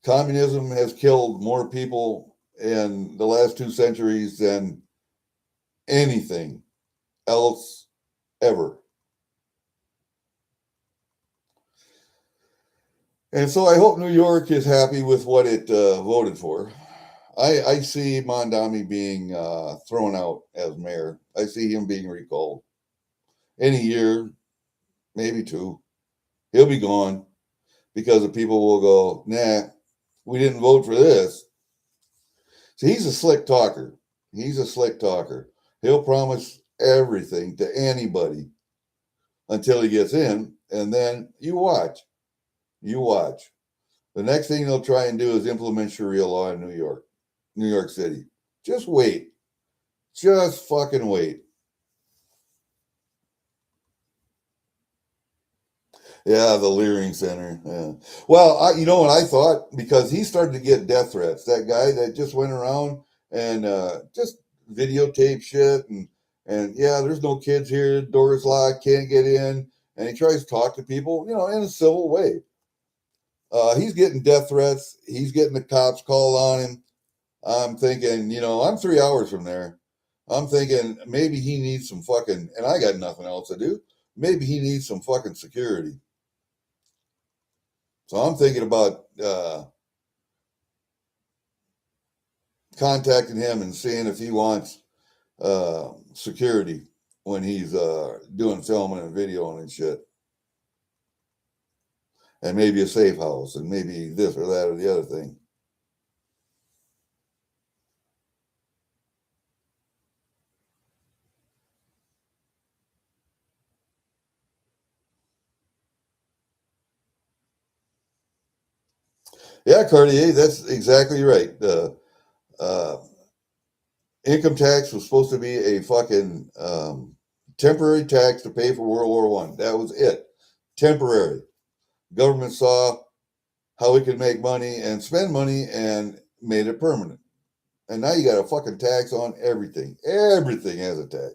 Communism has killed more people in the last 2 centuries than anything else ever. And so I hope New York is happy with what it voted for. I see Mondami being thrown out as mayor. I see him being recalled. In a year, maybe two, he'll be gone because the people will go, nah, we didn't vote for this. So he's a slick talker. He's a slick talker. He'll promise everything to anybody until he gets in, and then you watch. You watch. The next thing they'll try and do is implement Sharia law in New York City. Just wait. Just fucking wait. Yeah, the Leering Center. Yeah. Well, you know what I thought? Because he started to get death threats. That guy that just went around and just videotape shit and yeah, there's no kids here. Doors locked. Can't get in. And he tries to talk to people, in a civil way. He's getting death threats. He's getting the cops called on him. I'm thinking, I'm 3 hours from there. I'm thinking maybe he needs some fucking, and I got nothing else to do. Maybe he needs some fucking security. So I'm thinking about contacting him and seeing if he wants security when he's doing filming and videoing and shit. And maybe a safe house and maybe this or that or the other thing. Yeah, Cartier, that's exactly right. Uh, income tax was supposed to be a fucking temporary tax to pay for World War One. That was it. Temporary. Government saw how we could make money and spend money and made it permanent. And now you got a fucking tax on everything. Everything has a tax.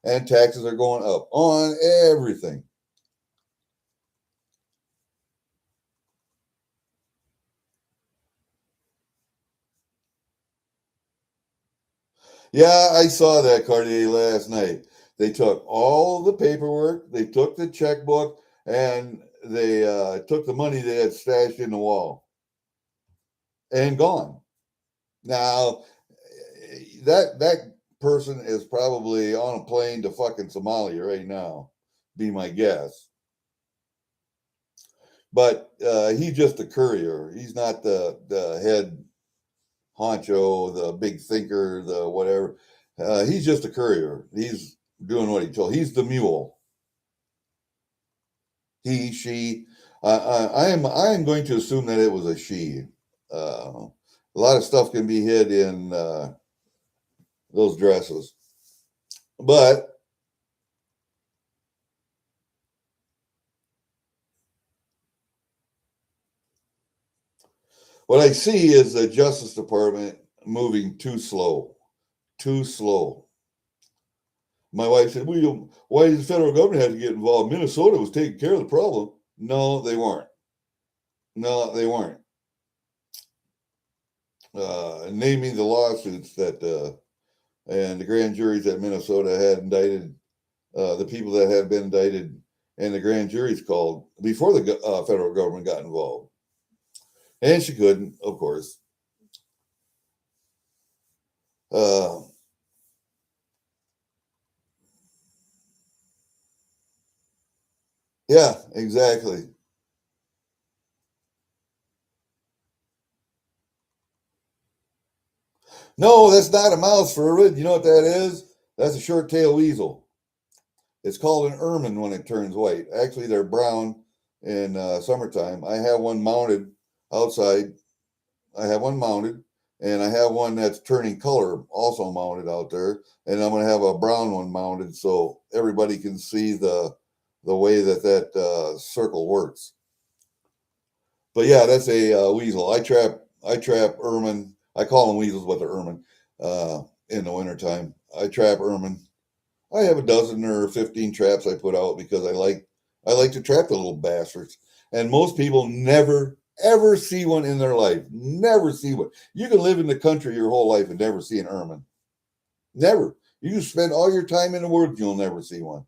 And taxes are going up on everything. Yeah, I saw that, Cartier, last night. They took all the paperwork, they took the checkbook, and they took the money they had stashed in the wall and gone. Now, that person is probably on a plane to fucking Somalia right now, be my guess. But he's just a courier. He's not the head honcho, the big thinker, the whatever. He's just a courier. He's doing what he told. He's the mule. He, she. I am going to assume that it was a she. A lot of stuff can be hid in those dresses, but what I see is the Justice Department moving too slow, too slow. My wife said, well, why does the federal government have to get involved? Minnesota was taking care of the problem. No, they weren't. No, they weren't. Name me the lawsuits that and the grand juries that Minnesota had indicted, the people that had been indicted, and the grand juries called before the federal government got involved. And she couldn't, of course. Uh, yeah, exactly. No, that's not a mouse furred. You know what that is? That's a short-tailed weasel. It's called an ermine when it turns white. Actually, they're brown in summertime. I have one mounted outside. I have one mounted, and I have one that's turning color also mounted out there. And I'm going to have a brown one mounted so everybody can see the way that circle works. But yeah, that's a weasel. I trap ermine. I call them weasels, but they're ermine in the wintertime. I trap ermine. I have a dozen or 15 traps I put out because I like to trap the little bastards. And most people never ever see one in their life. Never see one. You can live in the country your whole life and never see an ermine. Never. You can spend all your time in the woods, you'll never see one.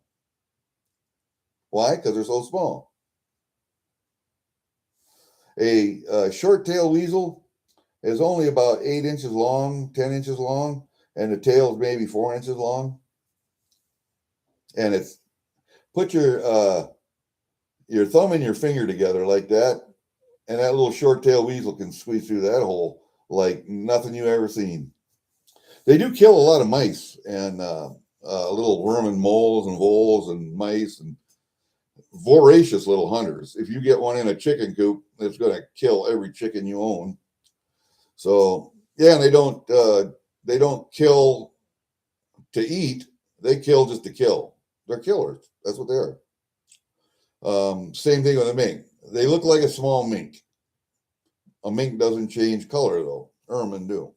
Why? Because they're so small. A short-tailed weasel is only about 8 inches long, 10 inches long, and the tail is maybe 4 inches long. And it's put your thumb and your finger together like that, and that little short-tailed weasel can squeeze through that hole like nothing you ever seen. They do kill a lot of mice, and little worm and moles and voles and mice and voracious little hunters. If you get one in a chicken coop, it's going to kill every chicken you own. So yeah, and they don't kill to eat. They kill just to kill. They're killers. That's what they are. Same thing with a mink. They look like a small mink. A mink doesn't change color though. Ermine do.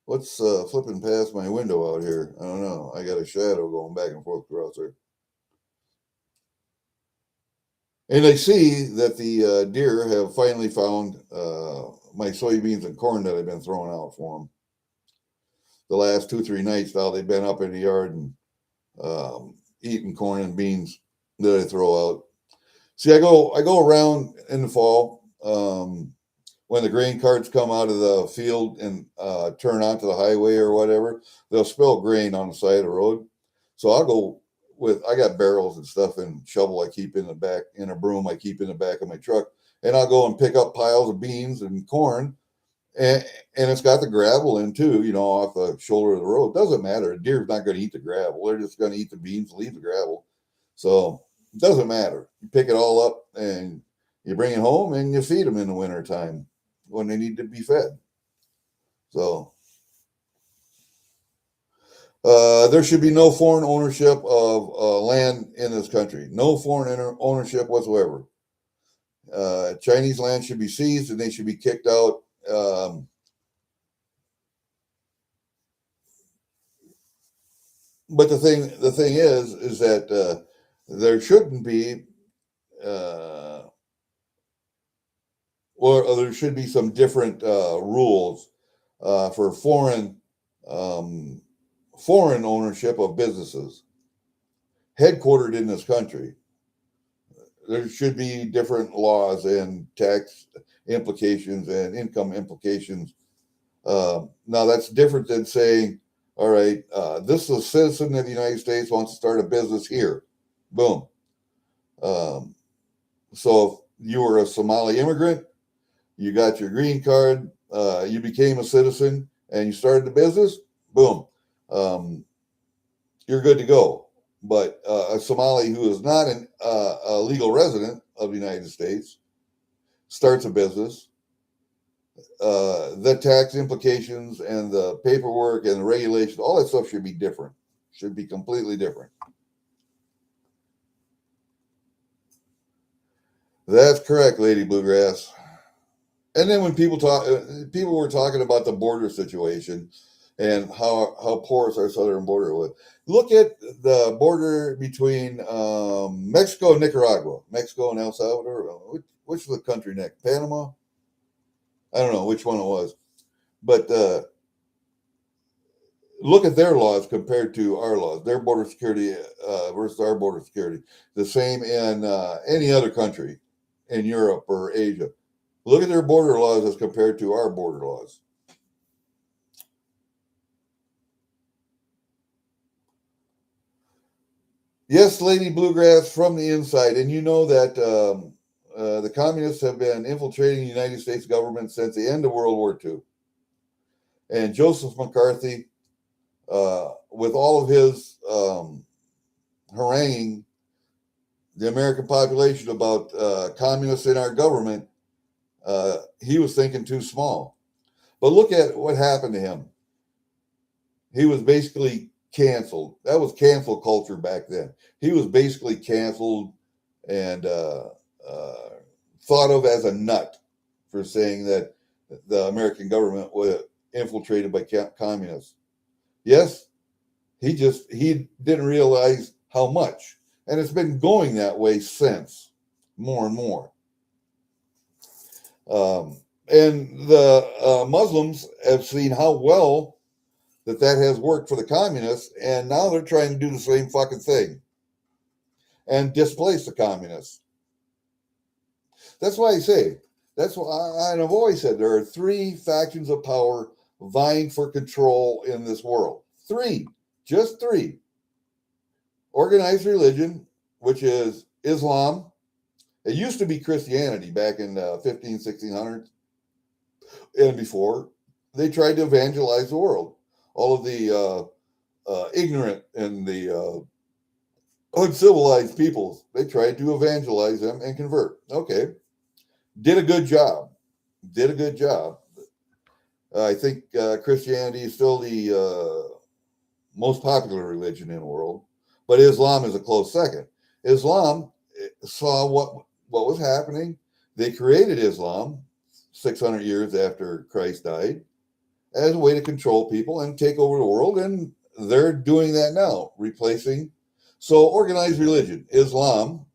What's flipping past my window out here? I don't know. I got a shadow going back and forth across there. And I see that the deer have finally found my soybeans and corn that I've been throwing out for them. The last 2-3 nights now, they've been up in the yard and eating corn and beans that I throw out. See, I go around in the fall when the grain carts come out of the field and turn onto the highway or whatever. They'll spill grain on the side of the road. So I'll go I got barrels and stuff and shovel I keep in the back, in a broom I keep in the back of my truck, and I'll go and pick up piles of beans and corn, and it's got the gravel in too, off the shoulder of the road. Doesn't matter. A deer's not going to eat the gravel. They're just going to eat the beans, leave the gravel. So it doesn't matter. You pick it all up and you bring it home and you feed them in the wintertime when they need to be fed. So there should be no foreign ownership of land in this country. No foreign ownership whatsoever. Chinese land should be seized and they should be kicked out. But the thing is that there shouldn't be, or there should be some different rules for foreign ownership of businesses headquartered in this country. There should be different laws and tax implications and income implications. Now that's different than saying, all right, this is a citizen of the United States wants to start a business here. Boom. So if you were a Somali immigrant, you got your green card, you became a citizen and you started the business, boom. You're good to go. But a Somali who is not a legal resident of the United States starts a business, the tax implications and the paperwork and the regulations, all that stuff should be different, should be completely different. That's correct, Lady Bluegrass. And then when people were talking about the border situation and how porous our southern border was. Look at the border between Mexico and Nicaragua, Mexico and El Salvador. Which was the country next? Panama? I don't know which one it was. But look at their laws compared to our laws, their border security versus our border security. The same in any other country in Europe or Asia. Look at their border laws as compared to our border laws. Yes, Lady Bluegrass, from the inside. And you know that the communists have been infiltrating the United States government since the end of World War II. And Joseph McCarthy, with all of his haranguing the American population about communists in our government, he was thinking too small. But look at what happened to him. He was basically canceled. That was cancel culture back then. He was basically canceled and thought of as a nut for saying that the American government was infiltrated by communists. Yes, he didn't realize how much. And it's been going that way since, more and more. And the Muslims have seen how well that has worked for the communists, and now they're trying to do the same fucking thing and displace the communists. That's why I say, and I've always said there are 3 factions of power vying for control in this world. 3, just 3. Organized religion, which is Islam. It used to be Christianity back in 1600s and before. They tried to evangelize the world. All of the ignorant and the uncivilized peoples. They tried to evangelize them and convert. Okay, did a good job. Did a good job. I think Christianity is still the most popular religion in the world, but Islam is a close second. Islam saw what was happening. They created Islam 600 years after Christ died as a way to control people and take over the world, and they're doing that now, replacing. So organized religion, Islam,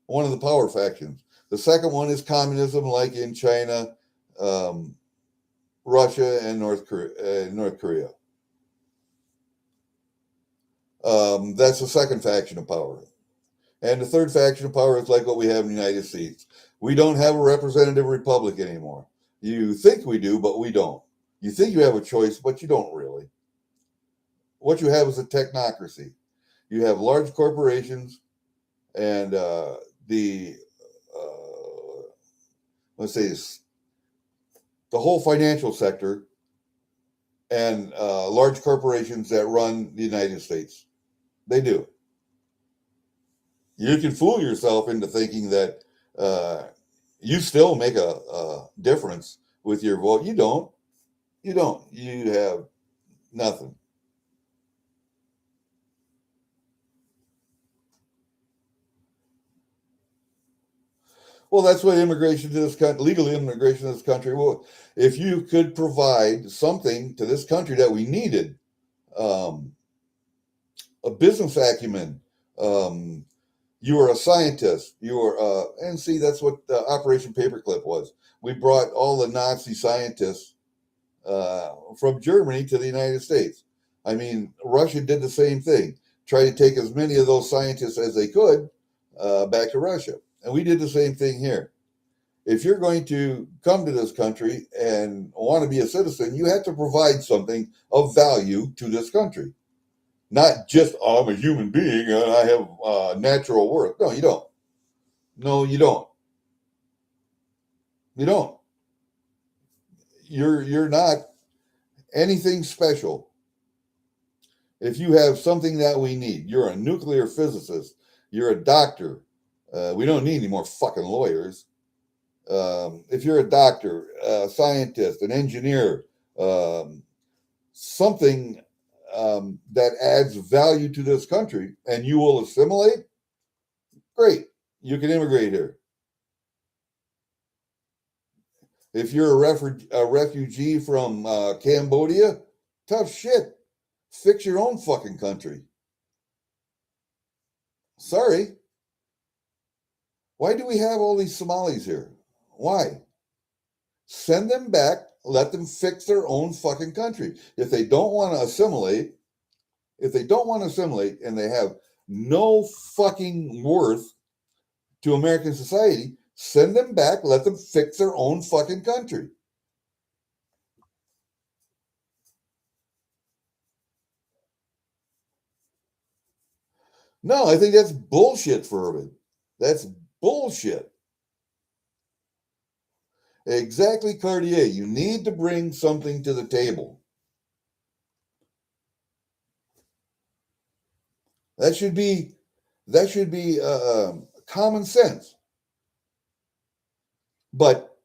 one of the power factions. The second one is communism, like in China, Russia, and North Korea. That's the second faction of power. And the third faction of power is like what we have in the United States. We don't have a representative republic anymore. You think we do, but we don't. You think you have a choice, but you don't really. What you have is a technocracy. You have large corporations and the, let's say, the whole financial sector and large corporations that run the United States. They do. You can fool yourself into thinking that you still make a difference with your vote. You don't. You don't. You have nothing. Well, that's what immigration to this country, legal immigration to this country. Well, if you could provide something to this country that we needed, um, a business acumen, you were a scientist, you were, and see, that's what Operation Paperclip was. We brought all the Nazi scientists from Germany to the United States. I mean, Russia did the same thing, tried to take as many of those scientists as they could back to Russia. And we did the same thing here. If you're going to come to this country and want to be a citizen, you have to provide something of value to this country. Not just, oh, I'm a human being and I have natural worth. No, you don't. No, you don't. You don't. You're not anything special. If you have something that we need, you're a nuclear physicist, you're a doctor. We don't need any more fucking lawyers. If you're a doctor, a scientist, an engineer, something that adds value to this country and you will assimilate, great. You can immigrate here. If you're a refugee from Cambodia, tough shit. Fix your own fucking country. Sorry. Why do we have all these Somalis here? Why? Send them back. Let them fix their own fucking country. If they don't want to assimilate, and they have no fucking worth to American society, send them back. Let them fix their own fucking country. No, I think that's bullshit, Furman. That's bullshit. Exactly, Cartier. You need to bring something to the table. That should be common sense. But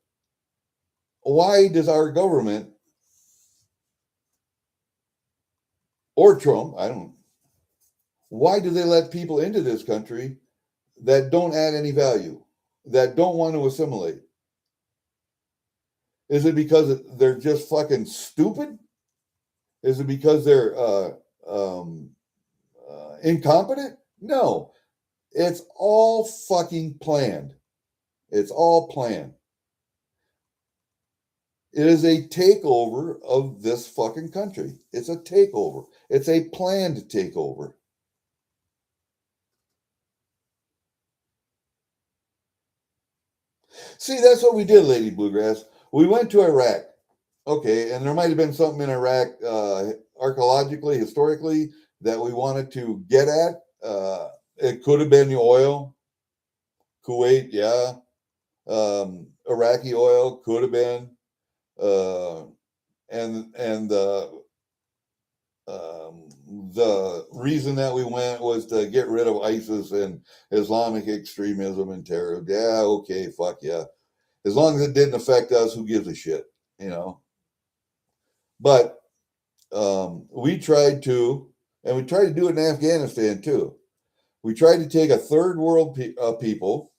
why does our government or Trump, I don't, why do they let people into this country that don't add any value, that don't want to assimilate? Is it because they're just fucking stupid? Is it because they're incompetent? No, it's all fucking planned. It's all planned. It is a takeover of this fucking country. It's a takeover. It's a planned takeover. See, that's what we did, Lady Bluegrass. We went to Iraq. Okay, and there might have been something in Iraq archaeologically, historically, that we wanted to get at. It could have been the oil. Kuwait, yeah. Iraqi oil could have been. And the reason that we went was to get rid of ISIS and Islamic extremism and terror. Yeah, okay, fuck yeah. As long as it didn't affect us, who gives a shit, you know? But we tried to, and we tried to do it in Afghanistan too. We tried to take a third world people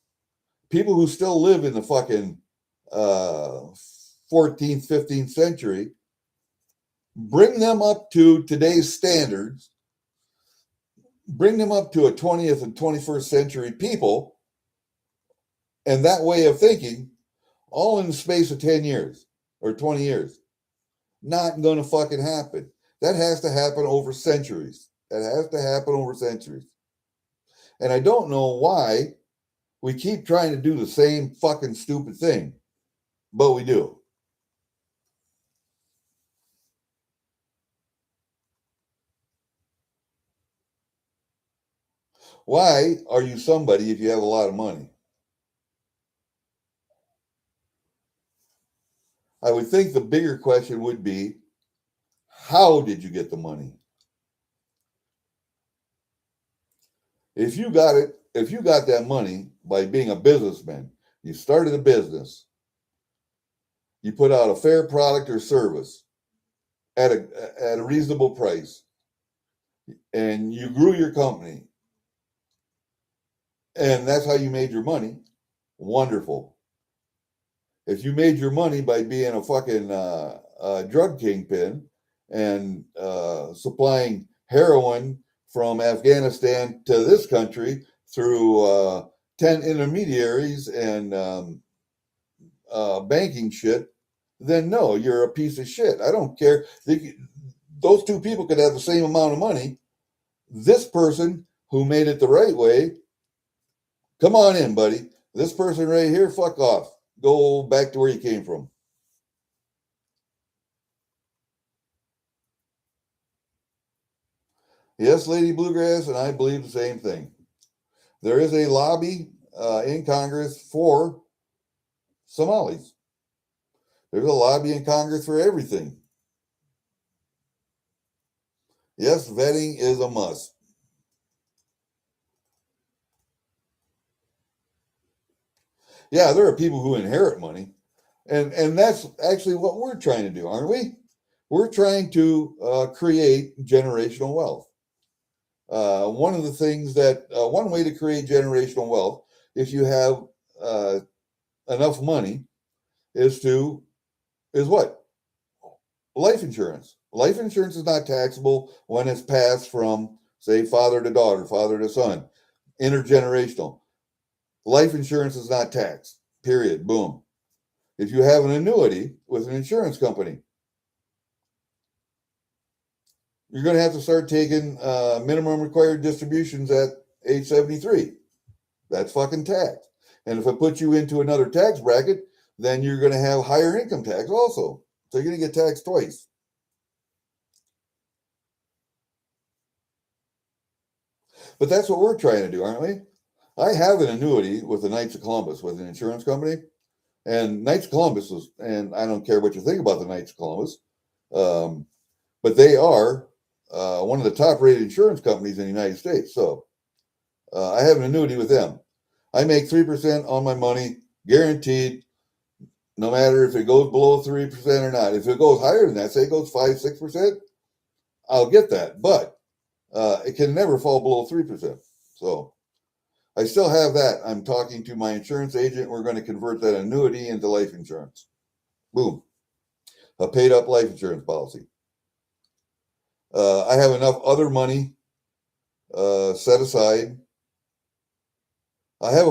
who still live in the fucking 14th, 15th century, bring them up to today's standards, bring them up to a 20th and 21st century people and that way of thinking, all in the space of 10 years or 20 years. Not going to fucking happen. That has to happen over centuries. That has to happen over centuries. And I don't know why we keep trying to do the same fucking stupid thing, but we do. Why are you somebody if you have a lot of money? I would think the bigger question would be, how did you get the money? If you got that money by being a businessman, you started a business, you put out a fair product or service at a reasonable price, and you grew your company, and that's how you made your money, wonderful. If you made your money by being a fucking drug kingpin and supplying heroin from Afghanistan to this country through 10 intermediaries and banking shit, then no, you're a piece of shit. I don't care. Those two people could have the same amount of money. This person who made it the right way, come on in, buddy. This person right here, fuck off. Go back to where you came from. Yes, Lady Bluegrass, and I believe the same thing. There is a lobby in Congress for Somalis. There's a lobby in Congress for everything. Yes, vetting is a must. Yeah, there are people who inherit money. And that's actually what we're trying to do, aren't we? We're trying to create generational wealth. One of the things that, one way to create generational wealth, if you have enough money, is what? Life insurance. Life insurance is not taxable when it's passed from, say, father to daughter, father to son, intergenerational. Life insurance is not taxed, period. Boom. If you have an annuity with an insurance company, you're going to have to start taking minimum required distributions at age 73. That's fucking tax. And if I put you into another tax bracket, then you're going to have higher income tax also. So you're going to get taxed twice. But that's what we're trying to do, aren't we? I have an annuity with the Knights of Columbus, with an insurance company. And Knights of Columbus is, and I don't care what you think about the Knights of Columbus, but they are one of the top rated insurance companies in the United States. So I have an annuity with them. I make 3% on my money, guaranteed, no matter if it goes below 3% or not. If it goes higher than that, say it goes 5-6%, I'll get that. But it can never fall below 3%. So I still have that. I'm talking to my insurance agent. We're going to convert that annuity into life insurance. Boom. A paid up life insurance policy. I have enough other money set aside. I have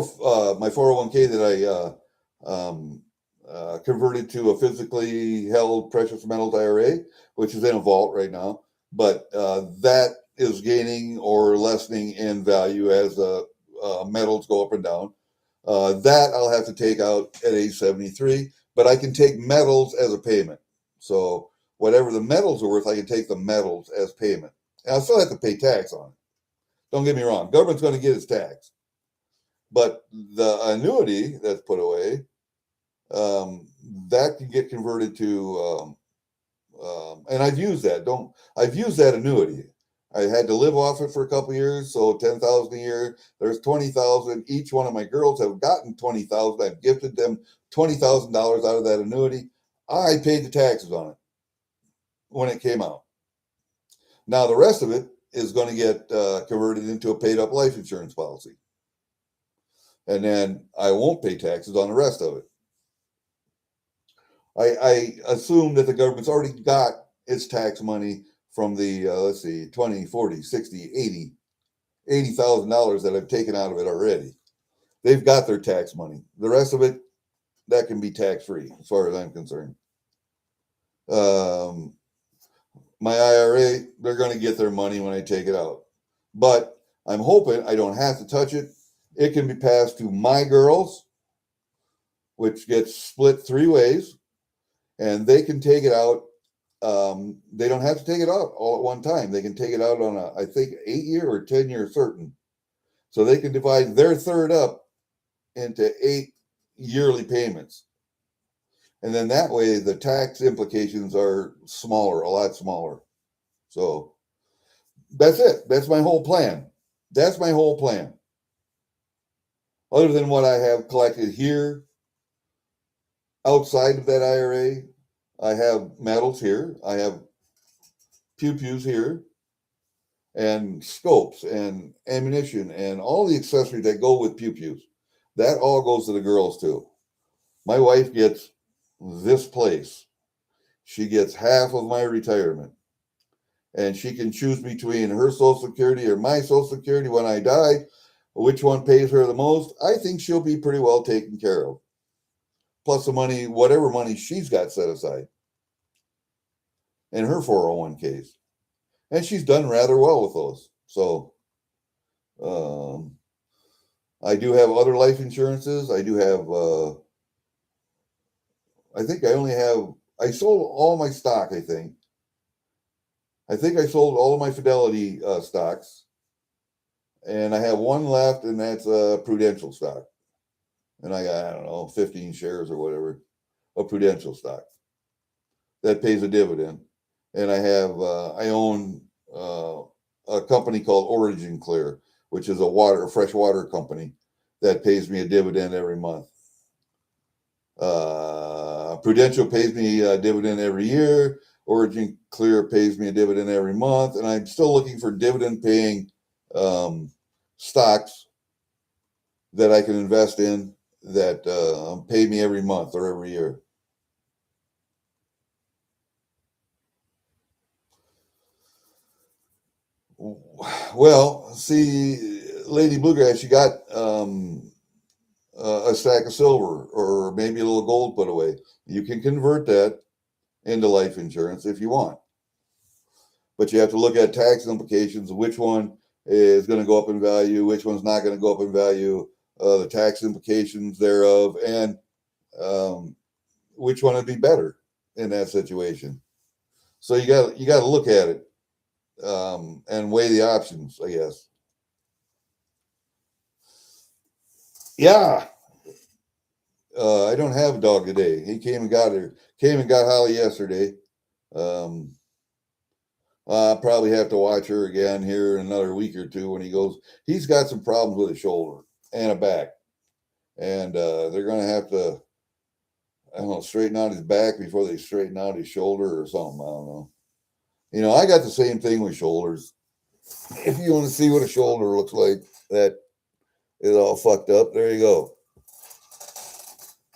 my 401k that I converted to a physically held precious metals IRA, which is in a vault right now. But that is gaining or lessening in value as metals go up and down. That I'll have to take out at age 73, but I can take metals as a payment. So whatever the metals are worth, I can take the metals as payment. And I still have to pay tax on it. Don't get me wrong. Government's going to get its tax. But the annuity that's put away, that can get converted to And I've used that annuity. I had to live off it for a couple of years, so 10,000 a year. There's 20,000. Each one of my girls have gotten 20,000. I've gifted them $20,000 out of that annuity. I paid the taxes on it when it came out. Now the rest of it is going to get converted into a paid up life insurance policy, and then I won't pay taxes on the rest of it. I assume that the government's already got its tax money from the let's see, 20, 40, 60, 80, $80,000 that I've taken out of it already. They've got their tax money. The rest of it, that can be tax free as far as I'm concerned. My IRA, they're going to get their money when I take it out. But I'm hoping I don't have to touch it. It can be passed to my girls, which gets split 3 ways, and they can take it out. They don't have to take it out all at one time. They can take it out on I think 8-year or 10-year certain. So they can divide their third up into 8 yearly payments. And then that way the tax implications are smaller, a lot smaller. So that's it. That's my whole plan. That's my whole plan. Other than what I have collected here, outside of that IRA, I have medals here. I have pew-pews here, and scopes and ammunition and all the accessories that go with pew-pews. That all goes to the girls too. My wife gets this place. She gets half of my retirement. And she can choose between her Social Security or my Social Security when I die, which one pays her the most. I think she'll be pretty well taken care of. Plus the money, whatever money she's got set aside in her 401ks. And she's done rather well with those. So I do have other life insurances. I do have, I think I sold all my stock, I think. I sold all of my Fidelity stocks. And I have one left, and that's a Prudential stock. And I got, I don't know, 15 shares or whatever of Prudential stock that pays a dividend. And I own a company called Origin Clear, which is a fresh water company that pays me a dividend every month. Prudential pays me a dividend every year. Origin Clear pays me a dividend every month. And I'm still looking for dividend paying stocks that I can invest in that pay me every month or every year. Well, see, Lady Bluegrass, you got a stack of silver or maybe a little gold put away. You can convert that into life insurance if you want. But you have to look at tax implications, which one is going to go up in value, which one's not going to go up in value, the tax implications thereof, and which one would be better in that situation. So you got to look at it and weigh the options, I guess. Yeah. I don't have a dog today. He came and got Holly yesterday. I'll probably have to watch her again here in another week or two when he goes. He's got some problems with his shoulder and a back. And they're going to have to, I don't know, straighten out his back before they straighten out his shoulder or something. I don't know. You know, I got the same thing with shoulders. If you want to see what a shoulder looks like, that is all fucked up, there you go.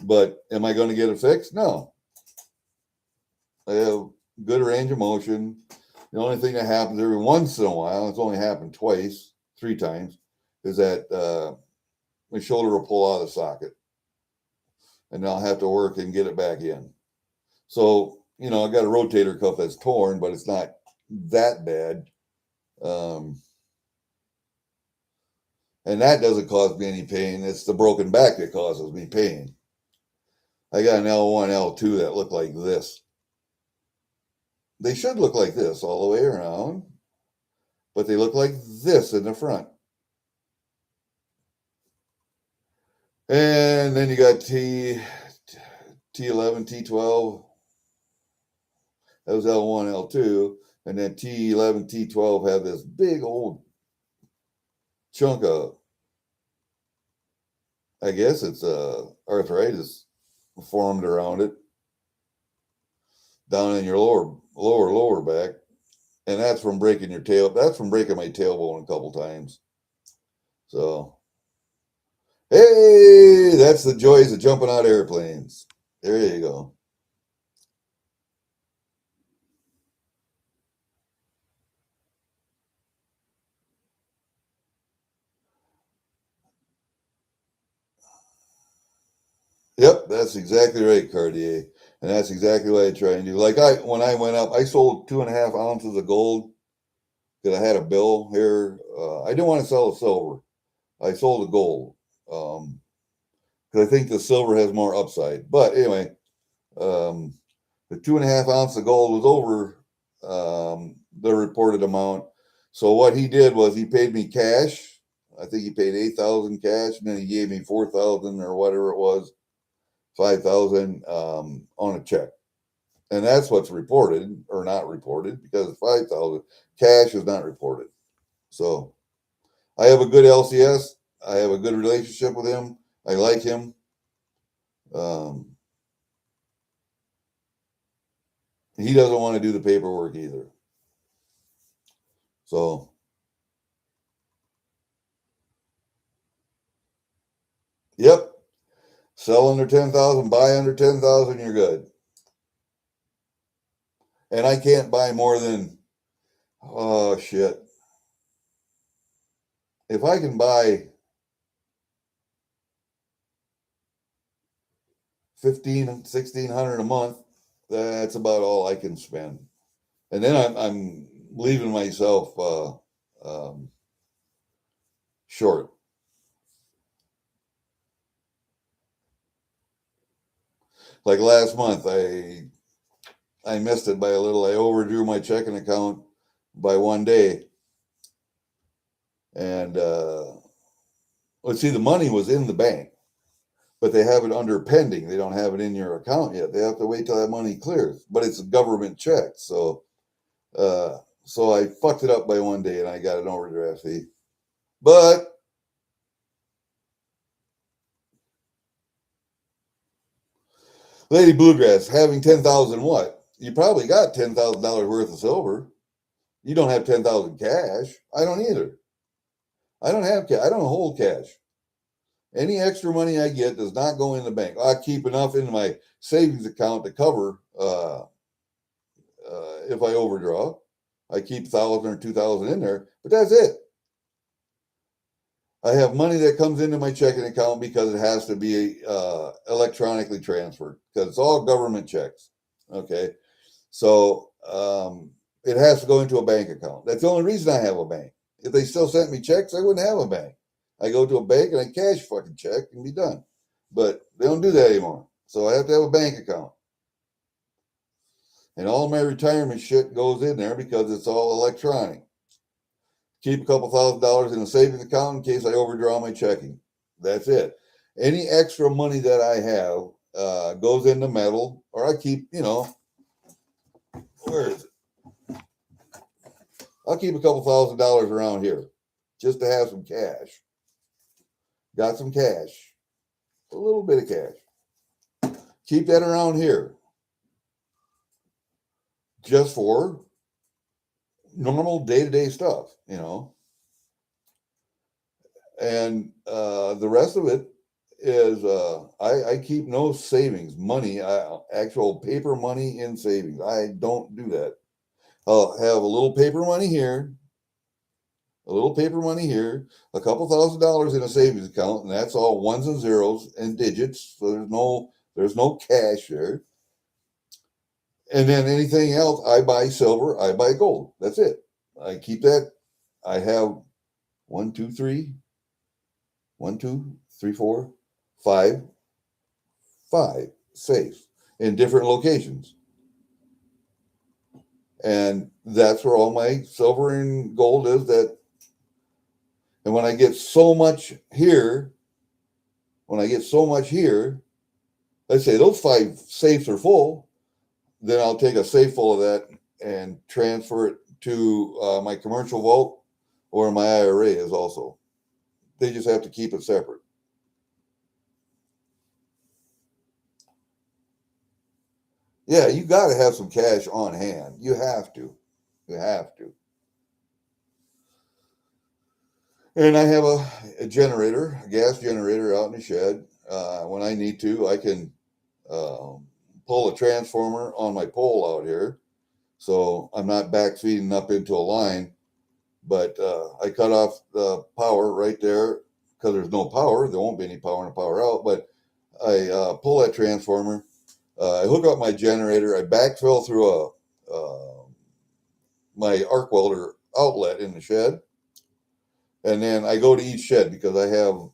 But am I going to get it fixed? No. I have good range of motion. The only thing that happens every once in a while, it's only happened 3 times, is that my shoulder will pull out of the socket. And I'll have to work and get it back in. So, you know, I got a rotator cuff that's torn, but it's not that bad. And that doesn't cause me any pain. It's the broken back that causes me pain. I got an L1, L2 that look like this. They should look like this all the way around, but they look like this in the front. And then you got T11, T12. That was L1, L2. And then T11, T12 had this big old chunk of, I guess it's arthritis formed around it down in your lower back. And that's from breaking your tail. That's from breaking my tailbone a couple times. So, hey, that's the joys of jumping out of airplanes. There you go. Yep, that's exactly right, Cartier. And that's exactly what I try and do. Like when I went up, I sold 2.5 ounces of gold because I had a bill here. I didn't want to sell the silver. I sold the gold because I think the silver has more upside. But anyway, um, the 2.5 ounces of gold was over the reported amount. So what he did was he paid me cash. I think he paid 8,000 cash, and then he gave me 4,000 or whatever it was, 5,000 on a check. And that's what's reported or not reported because 5,000 cash is not reported. So I have a good LCS. I have a good relationship with him. I like him. He doesn't want to do the paperwork either. So, yep. Sell under 10,000, buy under 10,000, you're good. And I can't buy more than, oh shit. If I can buy 1,600 a month, that's about all I can spend. And then I'm leaving myself short. Like last month, I missed it by a little. I overdrew my checking account by 1 day, and let's see, the money was in the bank, but they have it under pending. They don't have it in your account yet. They have to wait till that money clears. But it's a government check, so I fucked it up by 1 day, and I got an overdraft fee. But Lady Bluegrass, having 10,000 what? You probably got $10,000 worth of silver. You don't have 10,000 cash. I don't either. I don't have cash. I don't hold cash. Any extra money I get does not go in the bank. I keep enough in my savings account to cover if I overdraw. I keep 1,000 or 2,000 in there, but that's it. I have money that comes into my checking account because it has to be electronically transferred because it's all government checks. Okay, so it has to go into a bank account. That's the only reason I have a bank. If they still sent me checks, I wouldn't have a bank. I go to a bank and I cash fucking check and be done. But they don't do that anymore. So I have to have a bank account. And all my retirement shit goes in there because it's all electronic. Keep a couple $1,000 in a savings account in case I overdraw my checking. That's it. Any extra money that I have goes into metal, or I keep, where is it? I'll keep a couple $1,000 around here just to have some cash. Got some cash, a little bit of cash. Keep that around here just for normal day-to-day stuff, And the rest of it is I keep no savings money, actual paper money in savings. I don't do that. I'll have a little paper money here, a little paper money here, a couple $1,000 in a savings account, and that's all ones and zeros and digits. So there's no cash there. And then anything else, I buy silver, I buy gold. That's it. I keep that. I have 1, 2, 3, 1, 2, 3, 4, 5 safes in different locations. And that's where all my silver and gold is. And when I get so much here, let's say those 5 safes are full, then I'll take a safe full of that and transfer it to my commercial vault, or my IRA is also. They just have to keep it separate. Yeah, you got to have some cash on hand. You have to. You have to. And I have a generator, a gas generator out in the shed. When I need to, I can pull a transformer on my pole out here. So I'm not back feeding up into a line, but I cut off the power right there because there's no power. There won't be any power in and power out, but I pull that transformer. I hook up my generator. I backfill through my arc welder outlet in the shed. And then I go to each shed because I have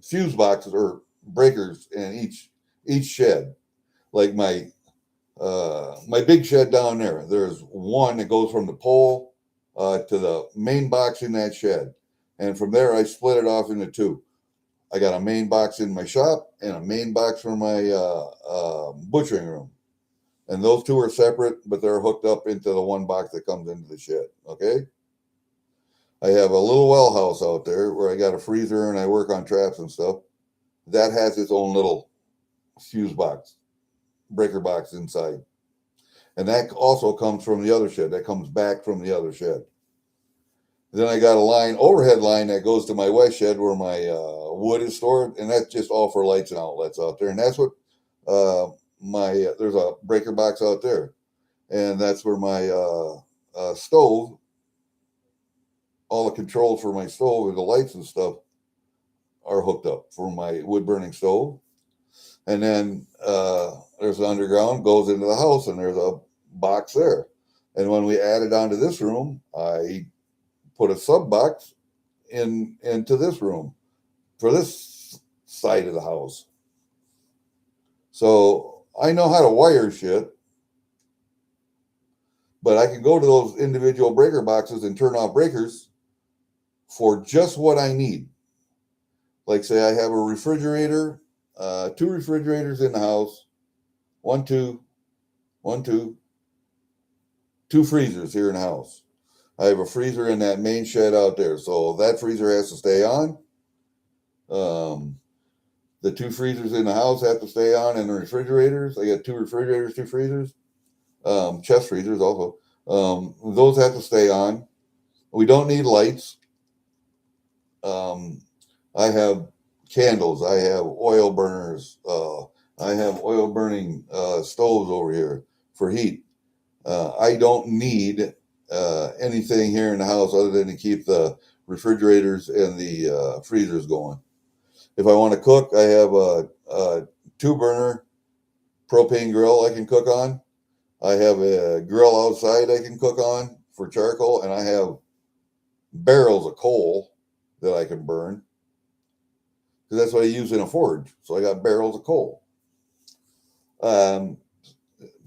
fuse boxes or breakers in each shed. Like my big shed down there, there's one that goes from the pole to the main box in that shed, and from there I split it off into two. I got a main box in my shop and a main box for my butchering room, and those two are separate, but they're hooked up into the one box that comes into the shed. Okay. I have a little well house out there where I got a freezer and I work on traps and stuff. That has its own little fuse box, breaker box inside. And that also comes from the other shed. That comes back from the other shed. Then I got a overhead line that goes to my west shed where my wood is stored. And that's just all for lights and outlets out there. And that's what there's a breaker box out there. And that's where my stove, all the controls for my stove and the lights and stuff are hooked up for my wood burning stove. And then there's the underground, goes into the house, and there's a box there. And when we added onto this room, I put a sub box into this room for this side of the house. So I know how to wire shit, but I can go to those individual breaker boxes and turn off breakers for just what I need. Like, say I have a refrigerator, 2 refrigerators in the house, 2 freezers here in the house. I have a freezer in that main shed out there, so that freezer has to stay on. The 2 freezers in the house have to stay on, and the refrigerators. I got 2 refrigerators, 2 freezers, chest freezers also. Those have to stay on. We don't need lights. I have candles. I have oil burners. I have oil burning stoves over here for heat. I don't need anything here in the house other than to keep the refrigerators and the freezers going. If I want to cook, I have a 2-burner propane grill I can cook on. I have a grill outside I can cook on for charcoal, and I have barrels of coal that I can burn because that's what I use in a forge. So I got barrels of coal. But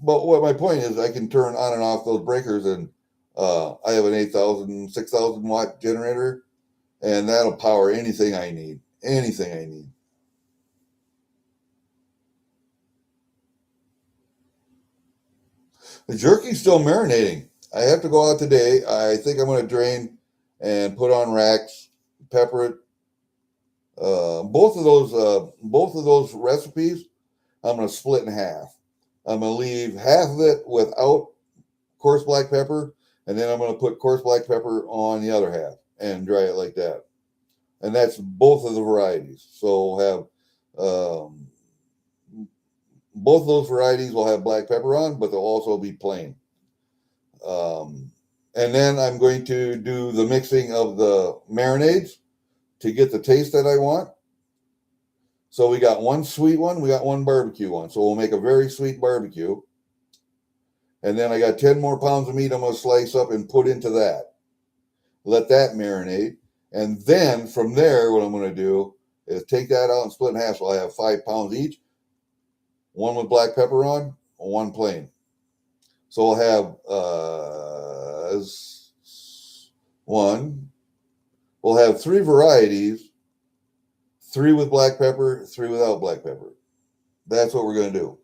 what my point is, I can turn on and off those breakers, and I have an 8,000, 6,000 watt generator, and that'll power anything I need. Anything I need. The jerky's still marinating. I have to go out today. I think I'm going to drain and put on racks, pepper it. Both of those recipes, I'm going to split in half. I'm going to leave half of it without coarse black pepper, and then I'm going to put coarse black pepper on the other half and dry it like that. And that's both of the varieties. So we'll have both of those varieties will have black pepper on, but they'll also be plain. And then I'm going to do the mixing of the marinades to get the taste that I want. So we got one sweet one, we got one barbecue one. So we'll make a very sweet barbecue. And then I got 10 more pounds of meat I'm going to slice up and put into that. Let that marinate. And then from there, what I'm going to do is take that out and split in half. So I have 5 pounds each. One with black pepper on, one plain. So we'll have we'll have 3 varieties, 3 with black pepper, 3 without black pepper. That's what we're going to do.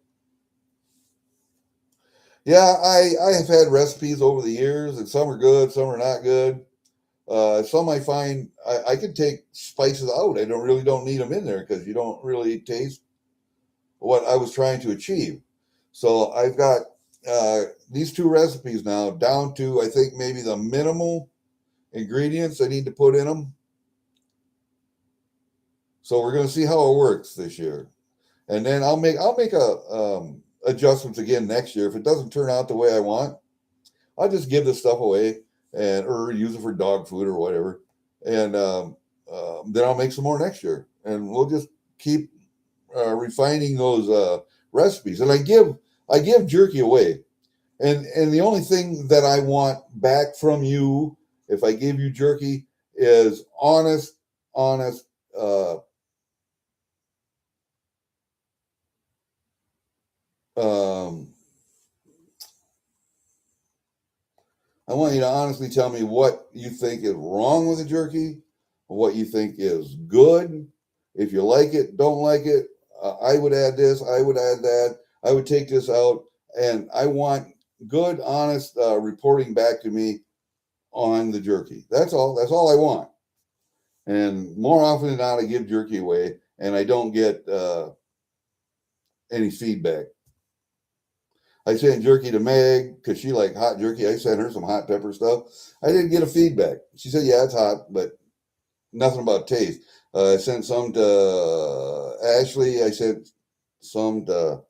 Yeah, I have had recipes over the years, and some are good, some are not good. Some I find I can take spices out. I don't need them in there because you don't really taste what I was trying to achieve. So I've got these two recipes now down to I think maybe the minimal ingredients I need to put in them. So we're going to see how it works this year, and then I'll make a adjustments again next year if it doesn't turn out the way I want. I'll just give this stuff away and or use it for dog food or whatever, and then I'll make some more next year, and we'll just keep refining those recipes. And I give jerky away, and the only thing that I want back from you if I give you jerky is honest. Uh, um, I want you to honestly tell me what you think is wrong with the jerky, what you think is good. If you like it, don't like it, I would add this, I would add that, I would take this out, and I want good, honest reporting back to me on the jerky. That's all. That's all I want. And more often than not, I give jerky away, and I don't get any feedback. I sent jerky to Meg because she liked hot jerky. I sent her some hot pepper stuff. I didn't get a feedback. She said, "Yeah, it's hot, but nothing about taste." I sent some to Ashley. I sent some to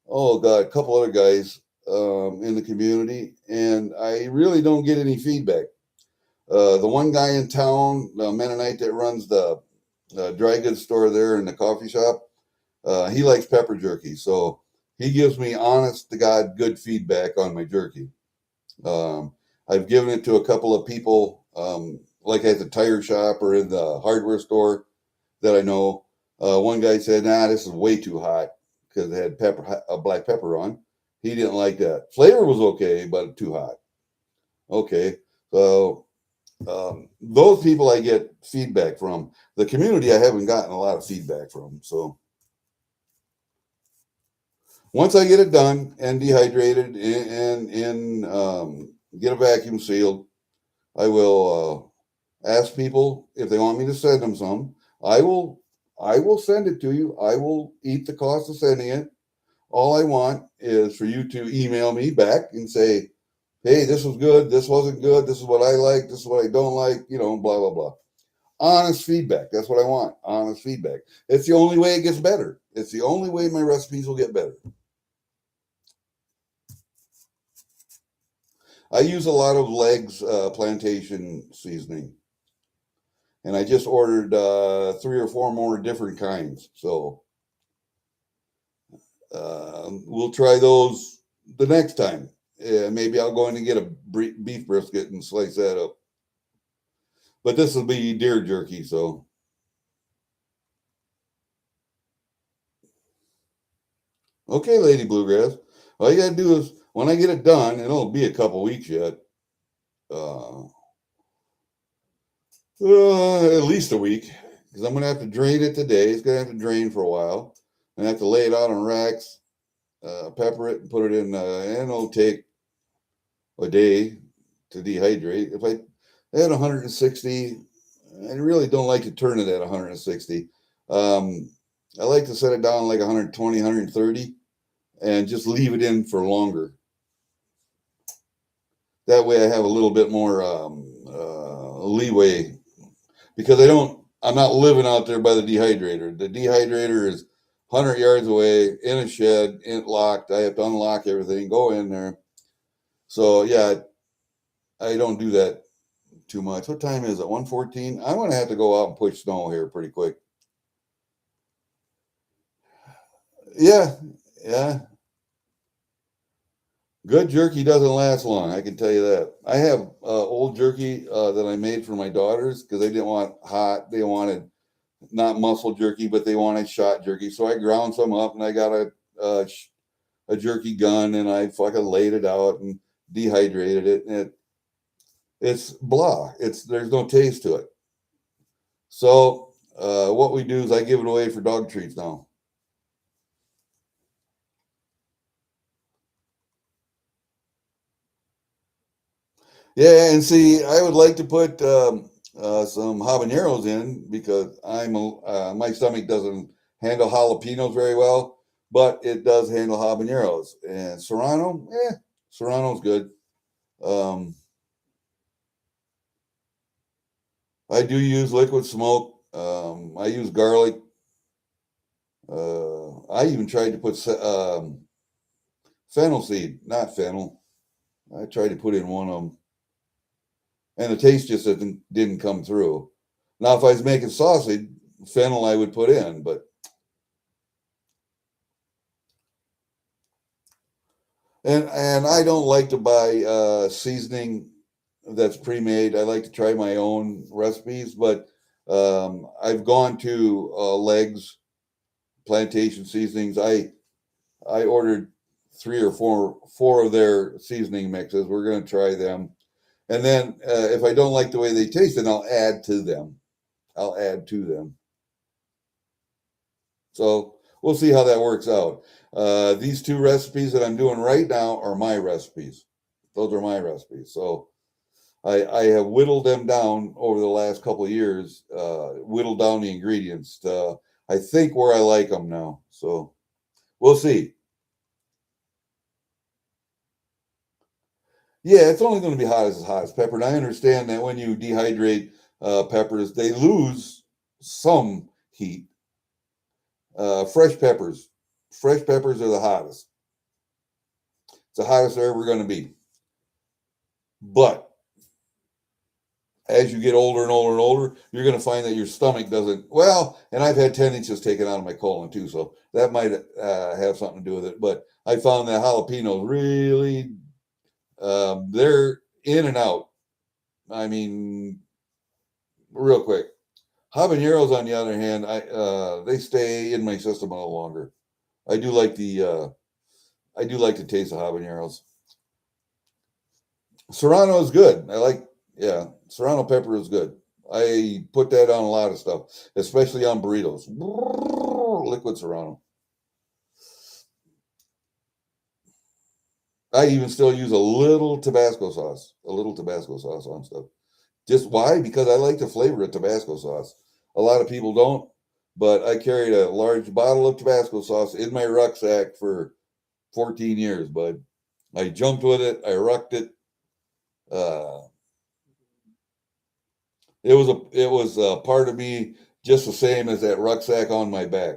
oh god, a couple other guys in the community, and I really don't get any feedback. The one guy in town, the Mennonite that runs the dry goods store there in the coffee shop, he likes pepper jerky, so he gives me honest to God good feedback on my jerky. Um, I've given it to a couple of people, like at the tire shop or in the hardware store that I know. One guy said, "Nah, this is way too hot because it had black pepper on." He didn't like that. Flavor was okay, but too hot. Okay, so those people I get feedback from. The community I haven't gotten a lot of feedback from. So once I get it done and dehydrated and get a vacuum sealed, I will ask people if they want me to send them some. I will I will send it to you. I will eat the cost of sending it. All I want is for you to email me back and say, "Hey, this was good. This wasn't good. This is what I like. This is what I don't like." Blah blah blah. Honest feedback. That's what I want. Honest feedback. It's the only way it gets better. It's the only way my recipes will get better. I use a lot of Legs plantation seasoning, and I just ordered 3 or 4 more different kinds. So we'll try those the next time. Maybe I'll go in and get a beef brisket and slice that up. But this will be deer jerky, so okay, Lady Bluegrass. All you gotta do is when I get it done, and it'll be a couple weeks yet. Uh, at least a week, because I'm gonna have to drain it today. It's gonna have to drain for a while. I have to lay it out on racks, pepper it, and put it in, and it'll take a day to dehydrate. If I at 160, I really don't like to turn it at 160. I like to set it down like 120, 130, and just leave it in for longer. That way, I have a little bit more leeway because I'm not living out there by the dehydrator. The dehydrator is 100 yards away in a shed, locked. I have to unlock everything, go in there. So yeah, I don't do that too much. What time is it? 1:14. I'm gonna have to go out and push snow here pretty quick. Yeah, yeah. Good jerky doesn't last long. I can tell you that. I have old jerky that I made for my daughters because they didn't want hot. They wanted not muscle jerky, but they wanted shot jerky. So I ground some up and I got a jerky gun and I fucking laid it out and dehydrated it. And it's blah. There's no taste to it. So what we do is I give it away for dog treats now. Yeah, and see, I would like to put some habaneros in because my stomach doesn't handle jalapenos very well, but it does handle habaneros. And serrano, serrano's good. Um, I do use liquid smoke. I use garlic. I even tried to put fennel seed, not fennel. I tried to put in one of them, and the taste just didn't come through. Now, if I was making sausage, fennel I would put in, but and I don't like to buy seasoning that's pre-made. I like to try my own recipes, but I've gone to Legs Plantation Seasonings. I ordered three or four of their seasoning mixes. We're going to try them, and then if I don't like the way they taste, then I'll add to them. I'll add to them. So we'll see how that works out. These two recipes that I'm doing right now are my recipes. Those are my recipes. So I have whittled them down over the last couple of years, whittled down the ingredients to, I think, where I like them now. So we'll see. Yeah, it's only going to be hot as pepper. And I understand that when you dehydrate peppers, they lose some heat. Fresh peppers, fresh peppers are the hottest. It's the hottest they're ever going to be. But as you get older and older and older, you're going to find that your stomach doesn't. Well, and I've had 10 inches taken out of my colon too, so that might have something to do with it. But I found that jalapenos really, they're in and out. I mean, real quick. Habaneros, on the other hand, they stay in my system a little longer. I do like I do like the taste of habaneros. Serrano is good. Yeah, serrano pepper is good. I put that on a lot of stuff, especially on burritos. Liquid serrano. I even still use a little Tabasco sauce on stuff. Just why? Because I like the flavor of Tabasco sauce. A lot of people don't, but I carried a large bottle of Tabasco sauce in my rucksack for 14 years, bud. I jumped with it. I rucked it. Uh, it was a part of me just the same as that rucksack on my back.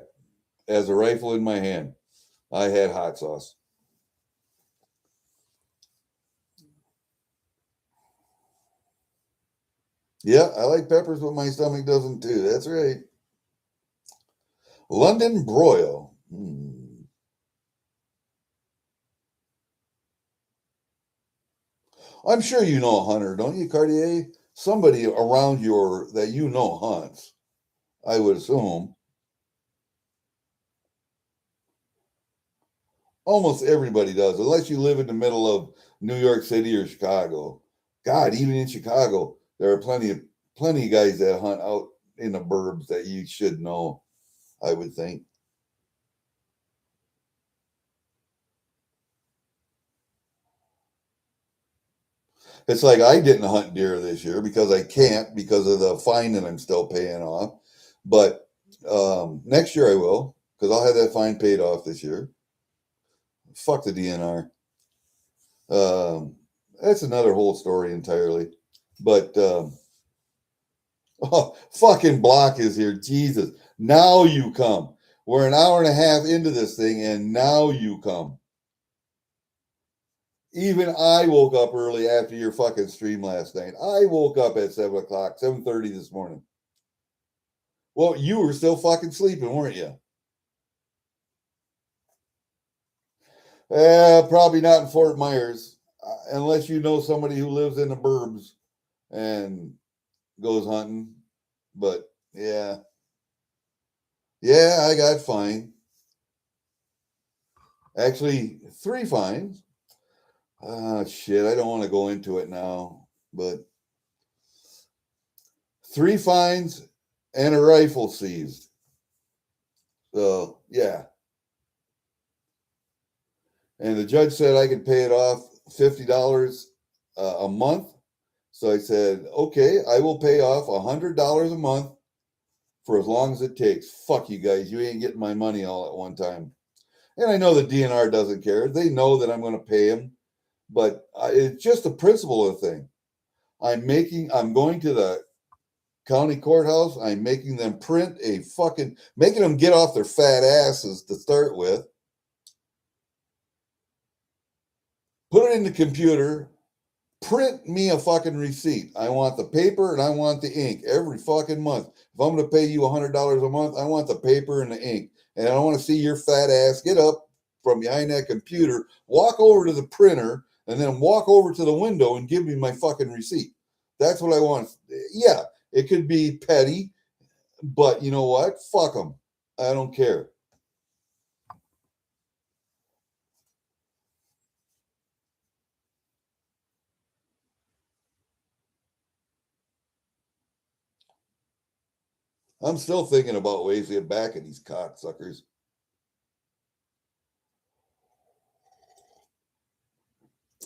As a rifle in my hand, I had hot sauce. Yeah, I like peppers, but my stomach doesn't too. That's right. London broil. I'm sure you know a hunter, don't you, Cartier? Somebody around your that you know hunts. I would assume almost everybody does, unless you live in the middle of New York City or Chicago. God, even in Chicago, there are plenty of guys that hunt out in the burbs that you should know. I would think. It's like I didn't hunt deer this year because I can't because of the fine that I'm still paying off. But next year I will because I'll have that fine paid off this year. Fuck the DNR. Um, that's another whole story entirely. But oh, fucking Block is here. Jesus. Now you come. We're an hour and a half into this thing, and now you come. Even I woke up early after your fucking stream last night. I woke up at 7 o'clock, 7:30 this morning. Well, you were still fucking sleeping, weren't you? Probably not in Fort Myers, unless you know somebody who lives in the burbs and goes hunting. But yeah, yeah, I got fined. Actually, three fines. Ah, shit, I don't want to go into it now, but three fines and a rifle seized. So yeah, and the judge said I could pay it off $50 a month So I said, okay, I will pay off $100 a month for as long as it takes. Fuck you guys. You ain't getting my money all at one time. And I know the DNR doesn't care. They know that I'm going to pay them. But it's just the principle of the thing. I'm going to the county courthouse. I'm making them print making them get off their fat asses to start with. Put it in the computer. Print me a fucking receipt. I want the paper and I want the ink every fucking month. If I'm going to pay you $100 a month, I want the paper and the ink. And I don't want to see your fat ass get up from behind that computer, walk over to the printer, and then walk over to the window and give me my fucking receipt. That's what I want. Yeah, it could be petty, but you know what? Fuck them. I don't care. I'm still thinking about ways to get back at these cocksuckers.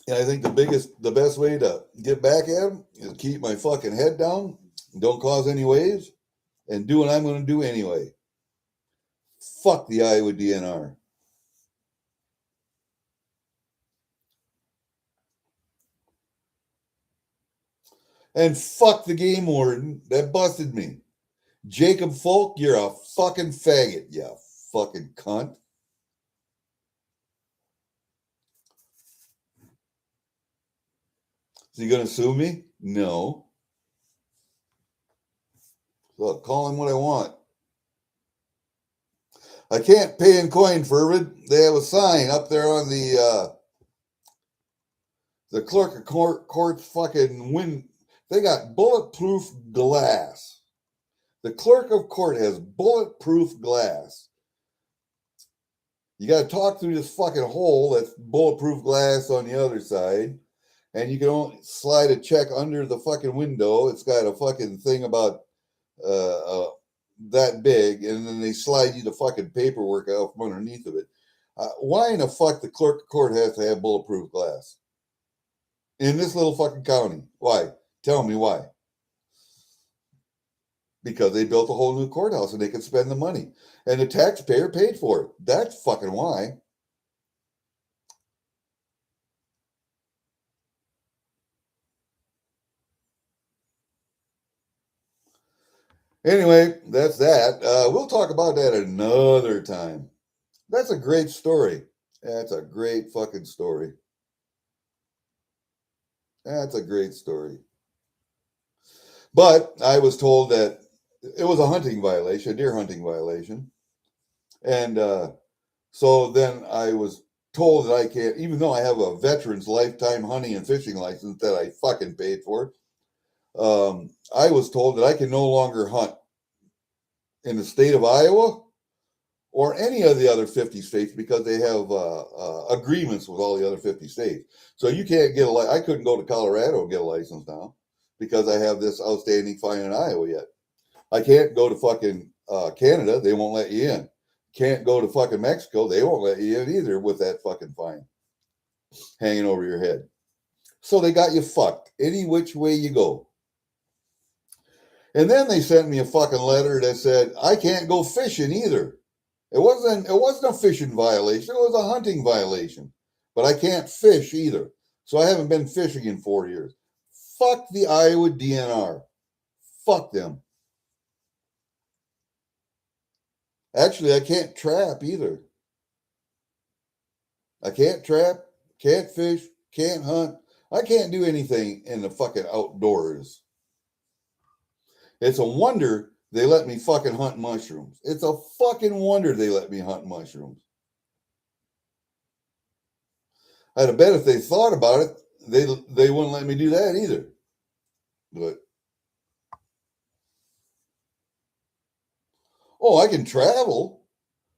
And I think the best way to get back at them is keep my fucking head down, don't cause any waves, and do what I'm going to do anyway. Fuck the Iowa DNR. And fuck the game warden that busted me. Jacob Folk, you're a fucking faggot, you fucking cunt. Is he going to sue me? No. So I'll call him what I want. I can't pay in coin, Fervid. They have a sign up there on the clerk of court's fucking win. They got bulletproof glass. The clerk of court has bulletproof glass. You got to talk through this fucking hole that's bulletproof glass on the other side. And you can only slide a check under the fucking window. It's got a fucking thing about that big. And then they slide you the fucking paperwork out from underneath of it. Why in the fuck the clerk of court has to have bulletproof glass? In this little fucking county. Why? Tell me why. Because they built a whole new courthouse and they could spend the money. And the taxpayer paid for it. That's fucking why. Anyway, that's that. We'll talk about that another time. That's a great story. That's a great fucking story. That's a great story. But I was told that it was a hunting violation, a deer hunting violation. And so then I was told that I can't, even though I have a veteran's lifetime hunting and fishing license that I fucking paid for, I was told that I can no longer hunt in the state of Iowa or any of the other 50 states because they have agreements with all the other 50 states. So you can't get I couldn't go to Colorado and get a license now because I have this outstanding fine in Iowa yet. I can't go to fucking Canada. They won't let you in. Can't go to fucking Mexico. They won't let you in either with that fucking fine hanging over your head. So they got you fucked any which way you go. And then they sent me a fucking letter that said I can't go fishing either. It wasn't a fishing violation. It was a hunting violation. But I can't fish either. So I haven't been fishing in 4 years. Fuck the Iowa DNR. Fuck them. Actually, I can't trap either. I can't trap, can't fish, can't hunt. I can't do anything in the fucking outdoors. It's a wonder they let me fucking hunt mushrooms. It's a fucking wonder they let me hunt mushrooms. I'd bet if they thought about it, they wouldn't let me do that either. But I can travel.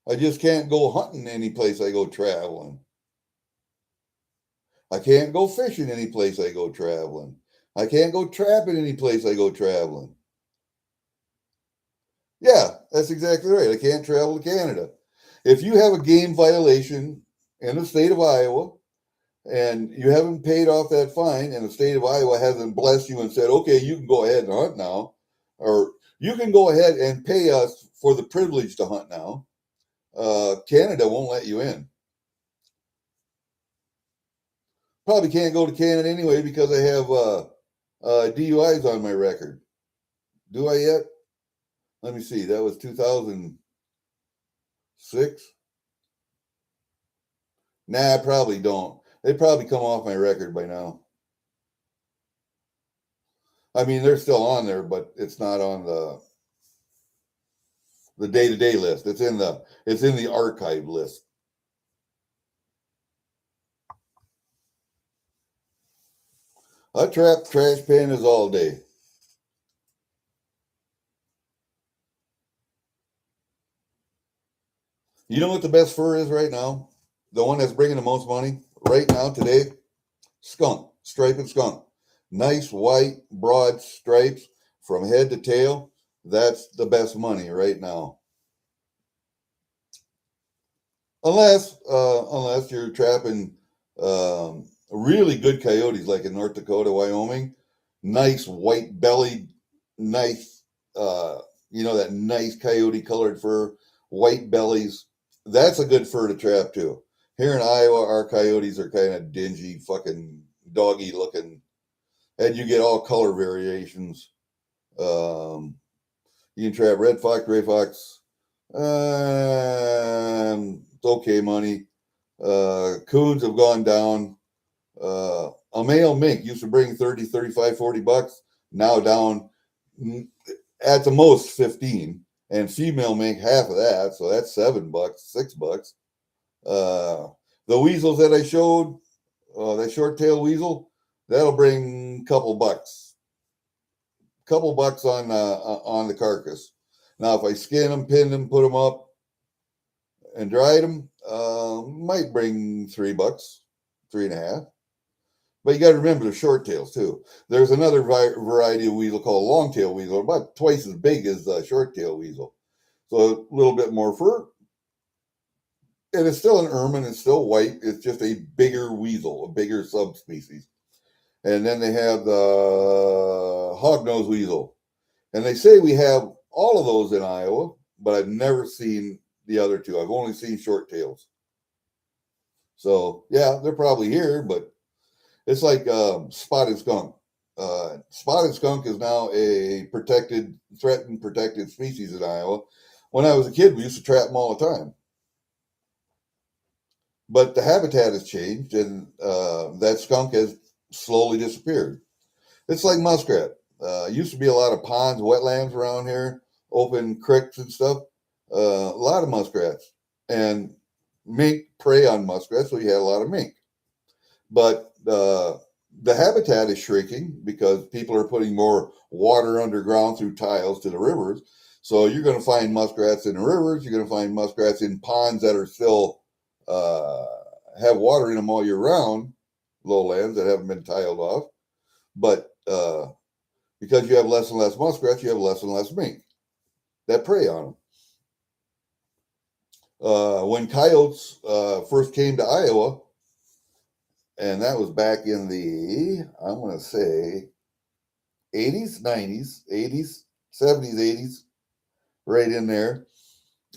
I just can't go hunting any place I go traveling. I can't go fishing any place I go traveling. I can't go trapping any place I go traveling. Yeah, that's exactly right. I can't travel to Canada. If you have a game violation in the state of Iowa and you haven't paid off that fine, and the state of Iowa hasn't blessed you and said, okay, you can go ahead and hunt now, or you can go ahead and pay us for the privilege to hunt now, Canada won't let you in. Probably can't go to Canada anyway because I have DUIs on my record. Do I yet? Let me see. That was 2006. Nah, I probably don't. They probably come off my record by now. I mean, they're still on there, but it's not on the day-to-day list. It's in the archive list. I trap trash pandas all day. You know what the best fur is right now? The one that's bringing the most money right now today? Skunk, striped skunk. Nice white, broad stripes from head to tail. That's the best money right now. Unless you're trapping really good coyotes like in North Dakota, Wyoming. Nice white bellied, nice, that nice coyote colored fur, white bellies. That's a good fur to trap too. Here in Iowa, our coyotes are kind of dingy, fucking doggy looking, and you get all color variations. You can trap red fox, gray fox. It's okay money. Coons have gone down. A male mink used to bring 30, 35, 40 bucks. Now down at the most 15. And female mink, half of that. So that's $7, $6. The weasels that I showed, that short tail weasel, that'll bring a couple bucks. Couple bucks on the carcass. Now, if I skin them, pin them, put them up, and dried them, might bring $3, 3.5. But you got to remember the short tails too. There's another variety of weasel called long-tail weasel, about twice as big as the short-tail weasel. So a little bit more fur. And it's still an ermine. It's still white. It's just a bigger weasel, a bigger subspecies. And then they have the hognose weasel. And they say we have all of those in Iowa, but I've never seen the other two. I've only seen short tails. So, yeah, they're probably here, but it's like spotted skunk. Spotted skunk is now a threatened protected species in Iowa. When I was a kid, we used to trap them all the time. But the habitat has changed, and that skunk has slowly disappeared. It's like muskrat. Used to be a lot of ponds, wetlands around here, open creeks and stuff. A lot of muskrats. And mink prey on muskrats, so you had a lot of mink. But the habitat is shrinking because people are putting more water underground through tiles to the rivers. So you're going to find muskrats in the rivers. You're going to find muskrats in ponds that are still have water in them all year round, lowlands that haven't been tiled off. But because you have less and less muskrats, you have less and less mink that prey on them. When coyotes first came to Iowa, and that was back in the, I want to say, 80s, 90s, 80s, 70s, 80s, right in there.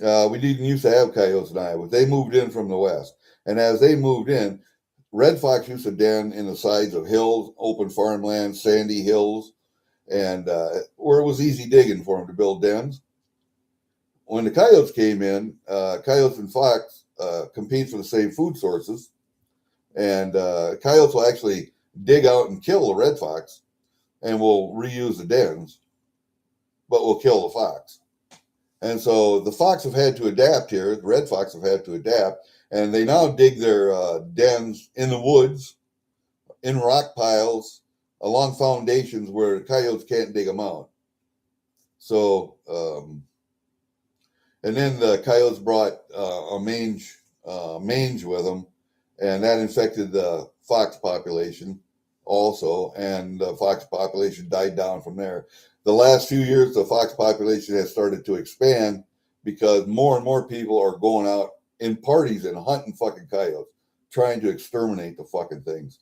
We didn't used to have coyotes in Iowa. They moved in from the west. And as they moved in, red fox used to den in the sides of hills, open farmland, sandy hills, and where it was easy digging for them to build dens. When the coyotes came in, coyotes and fox compete for the same food sources. And coyotes will actually dig out and kill the red fox and will reuse the dens, but will kill the fox. And so the fox have had to adapt here. The red fox have had to adapt. And they now dig their dens in the woods, in rock piles, along foundations where the coyotes can't dig them out. So, and then the coyotes brought a mange with them, and that infected the fox population also, and the fox population died down from there. The last few years, the fox population has started to expand because more and more people are going out in parties and hunting fucking coyotes. trying to exterminate the fucking things.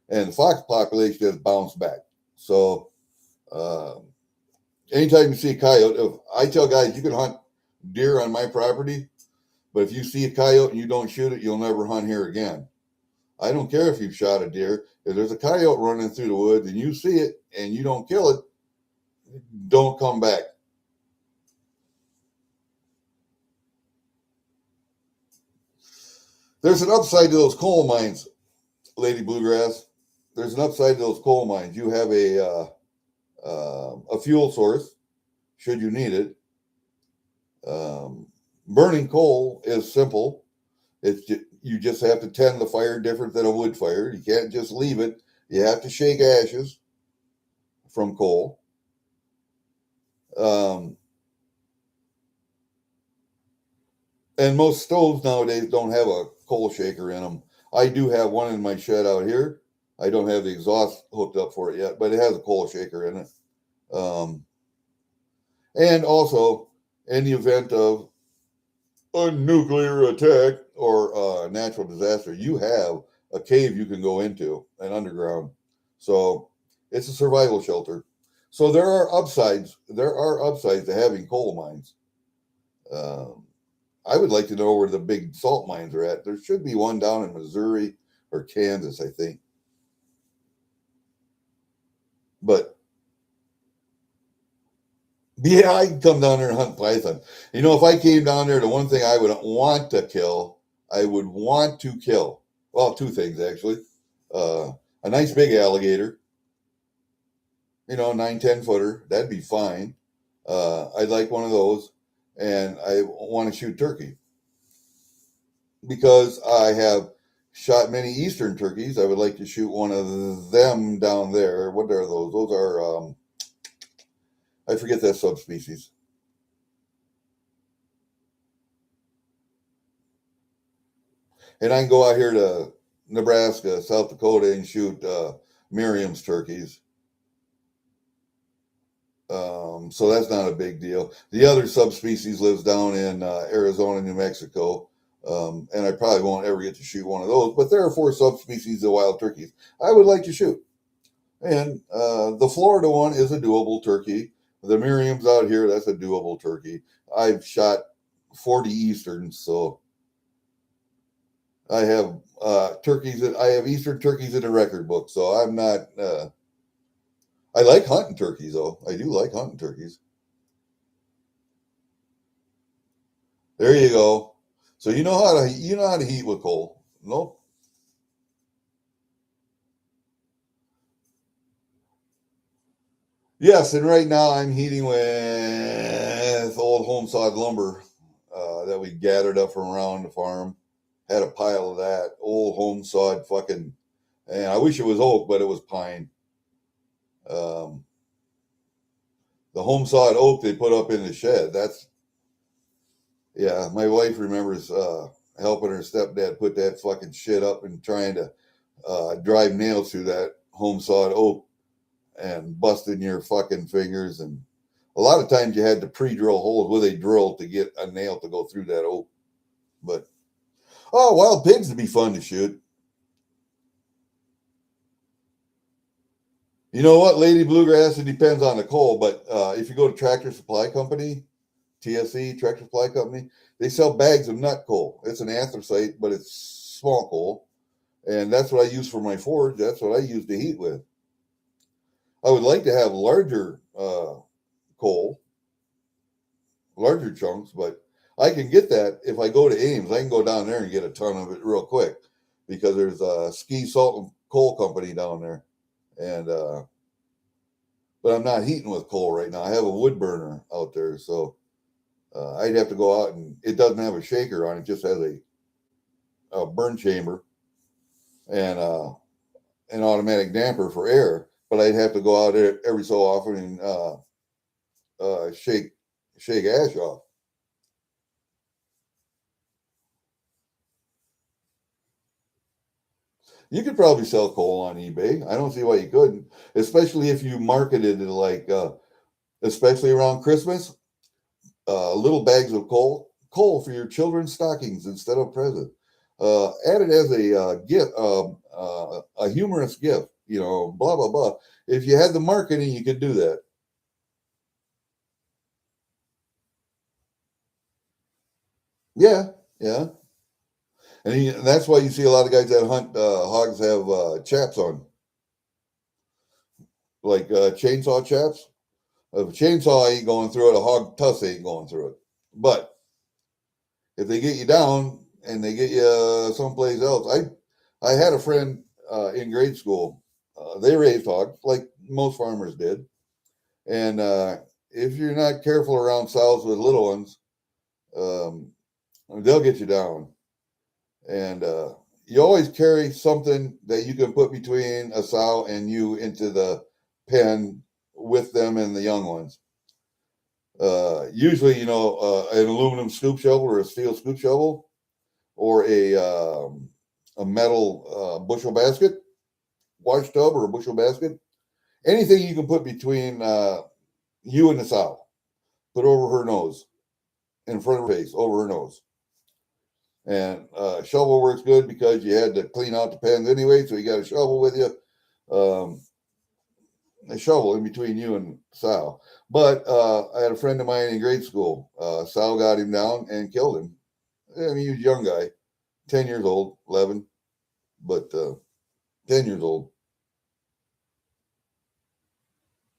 And the fox population has bounced back. So anytime you see a coyote, I tell guys you can hunt deer on my property, but if you see a coyote and you don't shoot it, you'll never hunt here again. I don't care if you've shot a deer. If there's a coyote running through the woods and you see it and you don't kill it, don't come back. There's an upside to those coal mines, Lady Bluegrass. There's an upside to those coal mines. You have a fuel source, should you need it. Burning coal is simple. You just have to tend the fire different than a wood fire. You can't just leave it. You have to shake ashes from coal. And most stoves nowadays don't have a coal shaker in them. I do have one in my shed out here. I don't have the exhaust hooked up for it yet, but it has a coal shaker in it. And also, in the event of a nuclear attack or a natural disaster, you have a cave you can go into, an underground. So it's a survival shelter. So there are upsides. There are upsides to having coal mines. I would like to know where the big salt mines are at. There should be one down in Missouri or Kansas, I think. But yeah, I can come down there and hunt python. You know, if I came down there, the one thing I would want to kill, well, two things actually. A nice big alligator, 9-10 footer, that'd be fine. I'd like one of those, and I want to shoot turkey because I have shot many eastern turkeys. I would like to shoot one of them down there. What are those? Those are I forget that subspecies. And I can go out here to Nebraska, South Dakota, and shoot Merriam's turkeys. So that's not a big deal. The other subspecies lives down in Arizona, New Mexico, and I probably won't ever get to shoot one of those. But there are 4 subspecies of wild turkeys I would like to shoot. And the Florida one is a doable turkey. The Merriam's out here, that's a doable turkey. I've shot 40 easterns, so I have I have eastern turkeys in the record book, so I'm not. I like hunting turkeys, though. I do like hunting turkeys. There you go. So you know how to heat with coal. Nope. Yes, and right now I'm heating with old home sawed lumber that we gathered up from around the farm. Had a pile of that old home sawed fucking, and I wish it was oak, but it was pine. Um, the home sawed oak they put up in the shed. Yeah. My wife remembers helping her stepdad put that fucking shit up and trying to drive nails through that home sawed oak and busting your fucking fingers. And a lot of times you had to pre-drill holes with a drill to get a nail to go through that oak. But wild pigs would be fun to shoot. You know what, Lady Bluegrass? It depends on the coal, but if you go to Tractor Supply Company, TSC Tractor Supply Company, they sell bags of nut coal. It's an anthracite, but it's small coal, and that's what I use for my forge. That's what I use to heat with. I would like to have larger coal, larger chunks, but I can get that if I go to Ames. I can go down there and get a ton of it real quick because there's a Ski Salt and Coal Company down there, and but I'm not heating with coal right now. I have a wood burner out there, so I'd have to go out, and it doesn't have a shaker on it; just has a burn chamber and an automatic damper for air. But I'd have to go out there every so often and shake ash off. You could probably sell coal on eBay. I don't see why you couldn't, especially if you marketed it like, especially around Christmas, little bags of coal for your children's stockings instead of present. Add it as a gift, a humorous gift, blah, blah, blah. If you had the marketing, you could do that. Yeah, yeah. And that's why you see a lot of guys that hunt hogs have chaps on, like chainsaw chaps. If a chainsaw ain't going through it, a hog tusk ain't going through it. But if they get you down and they get you someplace else, I had a friend in grade school. They raised hogs like most farmers did, and if you're not careful around sows with little ones, um, they'll get you down. And you always carry something that you can put between a sow and you into the pen with them and the young ones. Usually, an aluminum scoop shovel or a steel scoop shovel or a metal bushel basket, wash tub or a bushel basket. Anything you can put between you and the sow. Put over her nose, in front of her face, over her nose. And shovel works good because you had to clean out the pens anyway, so you got a shovel with you. A shovel in between you and Sal. But I had a friend of mine in grade school. Sal got him down and killed him. I mean, he was a young guy, 10 years old, 11, but 10 years old.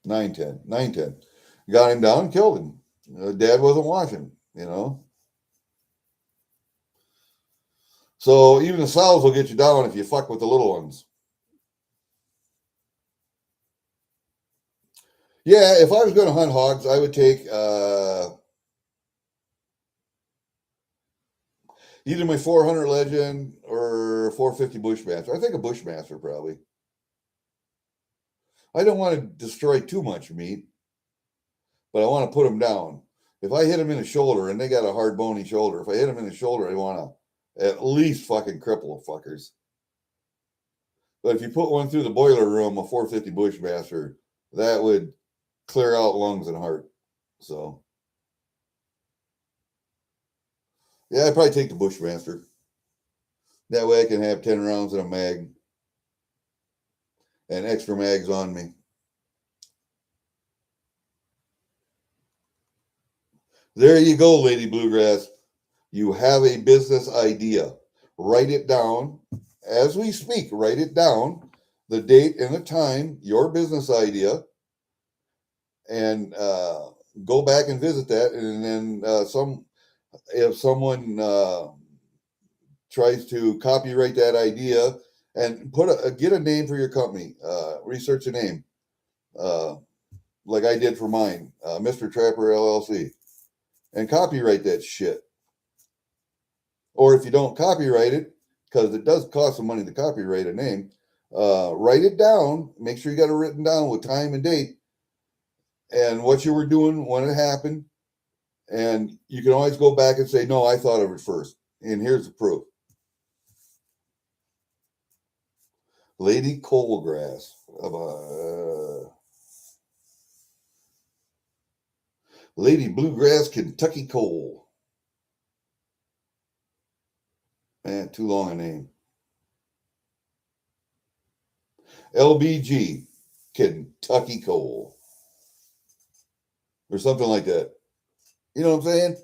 9, 10, 9, 10. Got him down, killed him. Dad wasn't watching. So even the sows will get you down if you fuck with the little ones. Yeah, if I was going to hunt hogs, I would take either my 400 Legend or 450 Bushmaster. I think a Bushmaster probably. I don't want to destroy too much meat, but I want to put them down. If I hit them in the shoulder, and they got a hard bony shoulder, if I hit them in the shoulder, I want to at least fucking cripple the fuckers. But if you put one through the boiler room, a 450 Bushmaster, that would clear out lungs and heart. So, yeah, I'd probably take the Bushmaster. That way I can have 10 rounds in a mag and extra mags on me. There you go, Lady Bluegrass. You have a business idea. Write it down as we speak. Write it down, the date and the time, your business idea, and go back and visit that. And then if someone tries to copyright that idea and get a name for your company, research a name, like I did for mine, Mr. Trapper LLC, and copyright that shit. Or if you don't copyright it, because it does cost some money to copyright a name, write it down. Make sure you got it written down with time and date and what you were doing when it happened. And you can always go back and say, no, I thought of it first. And here's the proof. Lady Coalgrass. Lady Bluegrass Kentucky Coal. Man, too long a name. LBG Kentucky Coal. Or something like that. You know what I'm saying?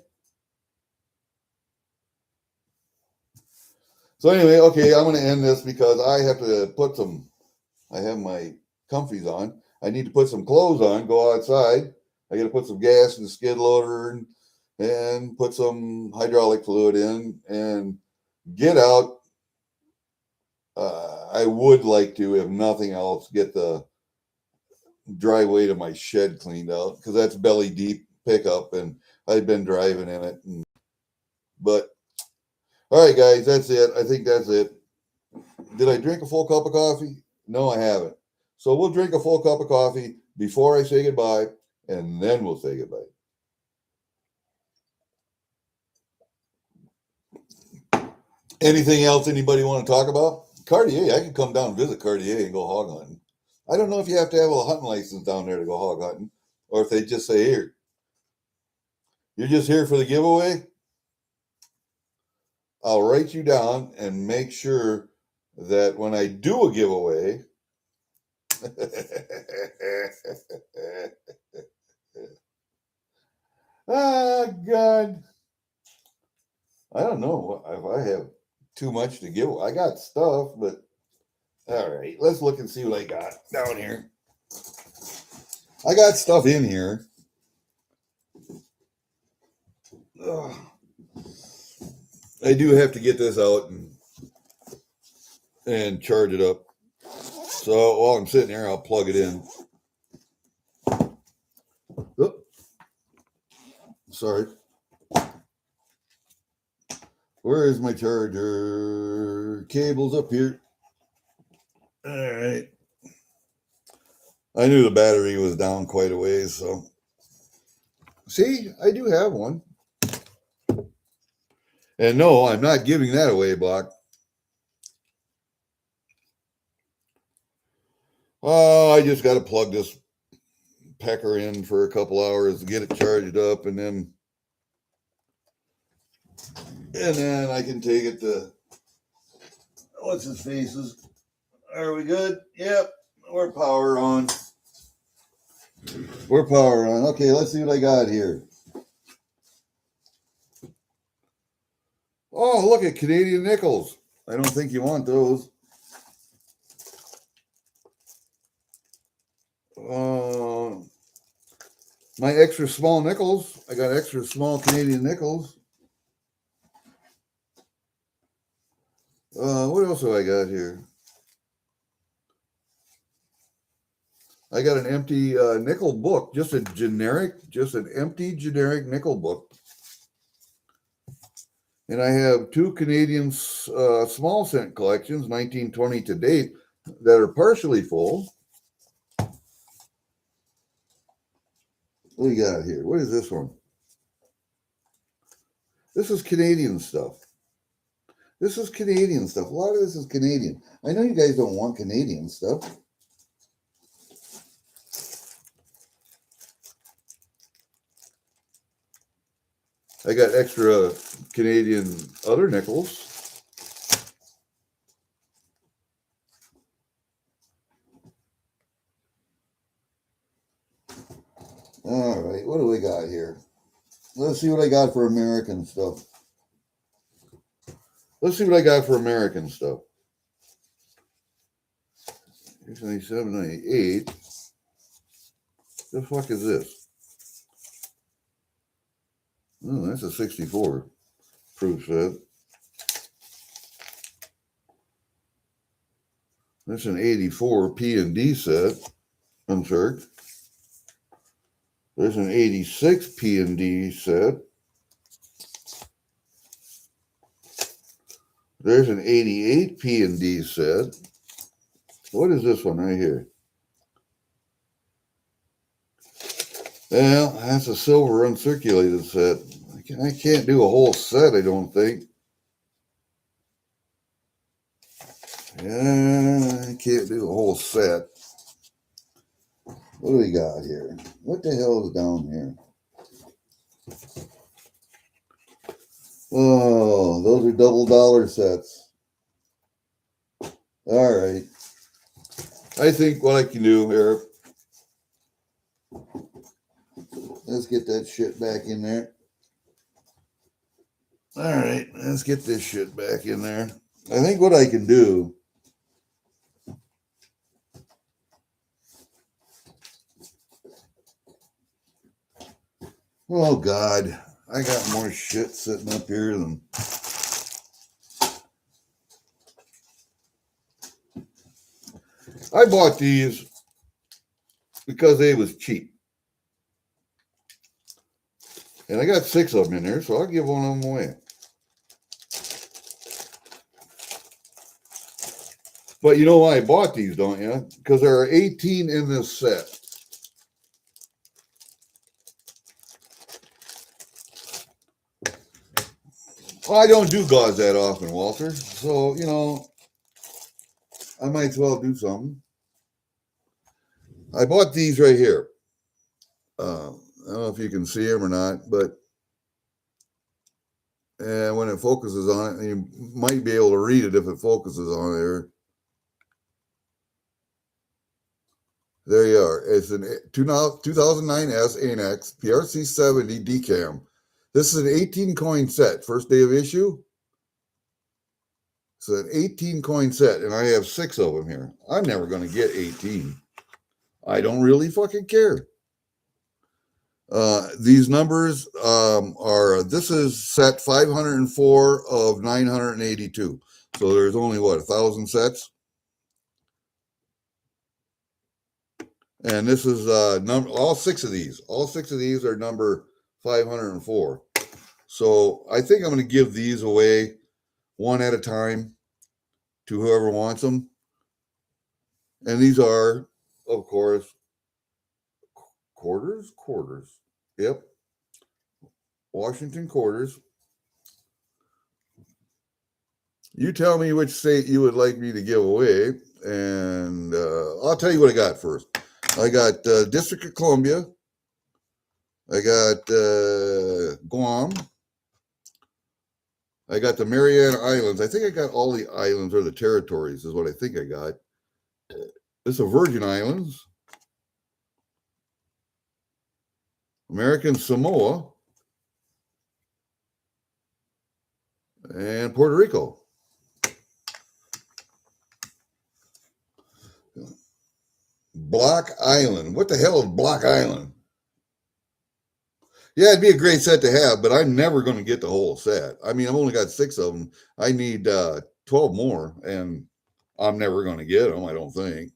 So anyway, okay, I'm going to end this because I have to I have my comfies on. I need to put some clothes on, go outside. I got to put some gas in the skid loader and put some hydraulic fluid in and get out. I would like to, if nothing else, get the driveway to my shed cleaned out because that's belly deep pickup and I've been driving in it. But all right, guys, that's it. I think that's it. Did I drink a full cup of coffee? No, I haven't. So we'll drink a full cup of coffee before I say goodbye, and then we'll say goodbye. Anything else anybody want to talk about? Cartier, I could come down and visit Cartier and go hog hunting. I don't know if you have to have a hunting license down there to go hog hunting, or if they just say, here, you're just here for the giveaway? I'll write you down and make sure that when I do a giveaway, ah, God, I don't know if I have too much to give. I got stuff, but all right, let's look and see what I got down here. I got stuff in here. Ugh. I do have to get this out and charge it up. So while I'm sitting here, I'll plug it in. Oop. Sorry. Where is my charger? Cable's up here. All right. I knew the battery was down quite a ways, so. See, I do have one. And no, I'm not giving that away, Block. Oh, I just got to plug this pecker in for a couple hours to get it charged up, and then I can take it to what's his faces. Are we good? Yep, we're power on. We're power on. Okay, let's see what I got here. Oh, look at Canadian nickels. I don't think you want those. My extra small nickels. I got extra small Canadian nickels. What else have I got here? I got an empty nickel book, just an empty generic nickel book. And I have two Canadian small cent collections, 1920 to date, that are partially full. What do you got here? What is this one? This is Canadian stuff. This is Canadian stuff. A lot of this is Canadian. I know you guys don't want Canadian stuff. I got extra Canadian other nickels. All right, what do we got here? Let's see what I got for American stuff. Let's see what I got for American stuff. 97, 98. The fuck is this? Oh, that's a 64 proof set. That's an 84 P&D set, uncharged. There's an 86 P&D set. There's an 88 P&D set. What is this one right here? Well, that's a silver uncirculated set. I can't do a whole set, I don't think. Yeah, I can't do a whole set. What do we got here? What the hell is down here? Oh, those are double dollar sets. All right. I think what I can do here, let's get that shit back in there. All right, let's get this shit back in there. I think what I can do, oh God, I got more shit sitting up here than. I bought these because they was cheap. And I got 6 of them in there, so I'll give one of them away. But you know why I bought these, don't you? Because there are 18 in this set. Well, I don't do gauze that often, Walter. So, you know, I might as well do something. I bought these right here. I don't know if you can see them or not, but And when it focuses on it, you might be able to read it if it focuses on there. There you are. It's an 2009S ANX PRC 70 DCAM. This is an 18 coin set. First day of issue. It's an 18 coin set, and I have 6 of them here. I'm never going to get 18. I don't really fucking care. These numbers this is set 504 of 982. So there's only, what, 1,000 sets? And this is all 6 of these. All 6 of these are number 504. So I think I'm going to give these away one at a time to whoever wants them. And these are, of course, quarters. Yep. Washington quarters. You tell me which state you would like me to give away, and I'll tell you what I got first. I got District of Columbia. I got Guam. I got the Mariana Islands. I think I got all the islands or the territories is what I think I got. This is the Virgin Islands. American Samoa. And Puerto Rico. Block Island. What the hell is Block Island? Yeah, it'd be a great set to have, but I'm never going to get the whole set. I mean, I've only got 6 of them. I need 12 more, and I'm never going to get them, I don't think.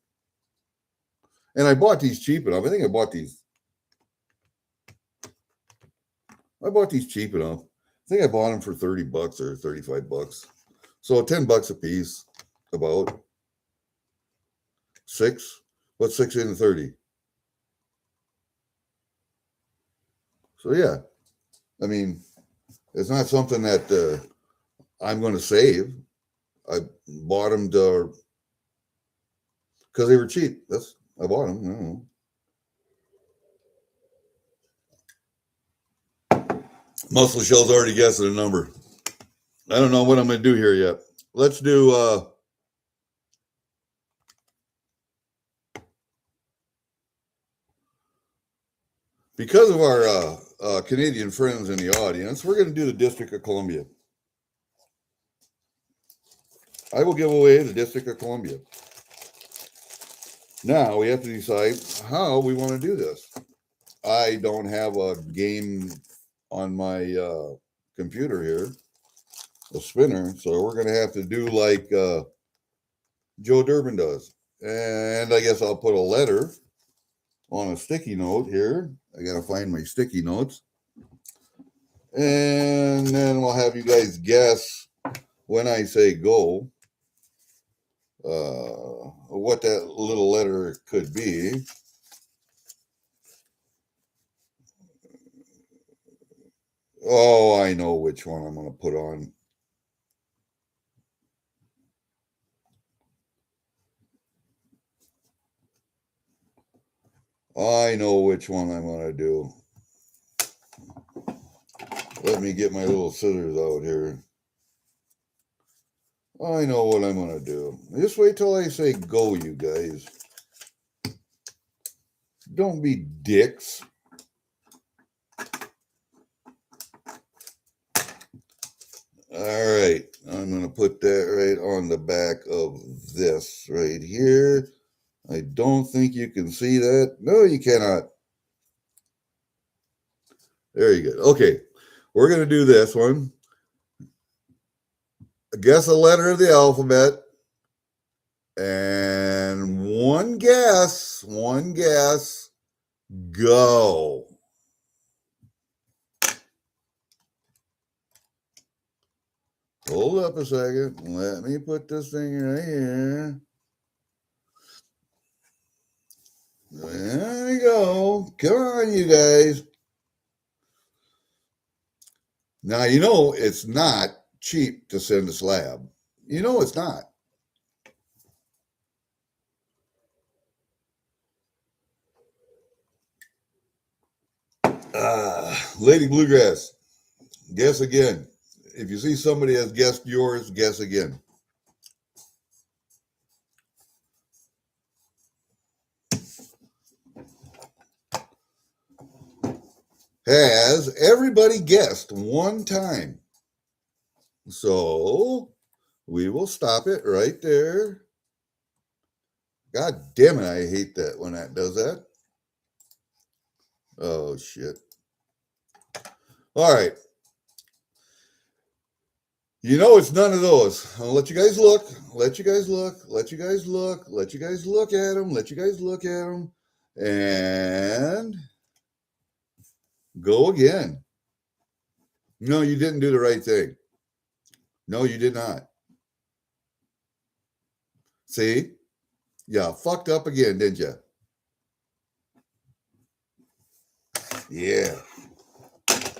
And I bought these cheap enough. I think I bought these cheap enough. I think I bought them for $30 or $35. So $10 a piece, about 6. What's 6 into 30? So yeah, I mean, it's not something that I'm going to save. I bought them because they were cheap. I bought them. I don't know. Muscle Shell's already guessed the number. I don't know what I'm going to do here yet. Let's do because of our Canadian friends in the audience, we're going to do the District of Columbia. I will give away the District of Columbia. Now we have to decide how we want to do this. I don't have a game on my computer here, a spinner, so we're going to have to do like Joe Durbin does. And I guess I'll put a letter on a sticky note here. I got to find my sticky notes. And then we'll have you guys guess when I say go what that little letter could be. Oh, I know which one I'm going to put on. I know which one I'm going to do. Let me get my little scissors out here. I know what I'm going to do. Just wait till I say go, you guys. Don't be dicks. All right. I'm going to put that right on the back of this right here. I don't think you can see that. No, you cannot. There you go. Okay. We're going to do this one. Guess a letter of the alphabet. And one guess, go. Hold up a second. Let me put this thing right here. There we go. Come on, you guys. Now, you know it's not cheap to send a slab. You know it's not. Lady Bluegrass, guess again. If you see somebody has guessed yours, guess again. Has everybody guessed one time? So we will stop it right there. God damn it, I hate that when that does that. Oh, shit. All right. You know it's none of those. I'll let you guys look. Let you guys look. Let you guys look. Let you guys look at them. Let you guys look at them. And go again. No, you didn't do the right thing. No, you did not. See? Yeah, fucked up again, didn't you? Yeah.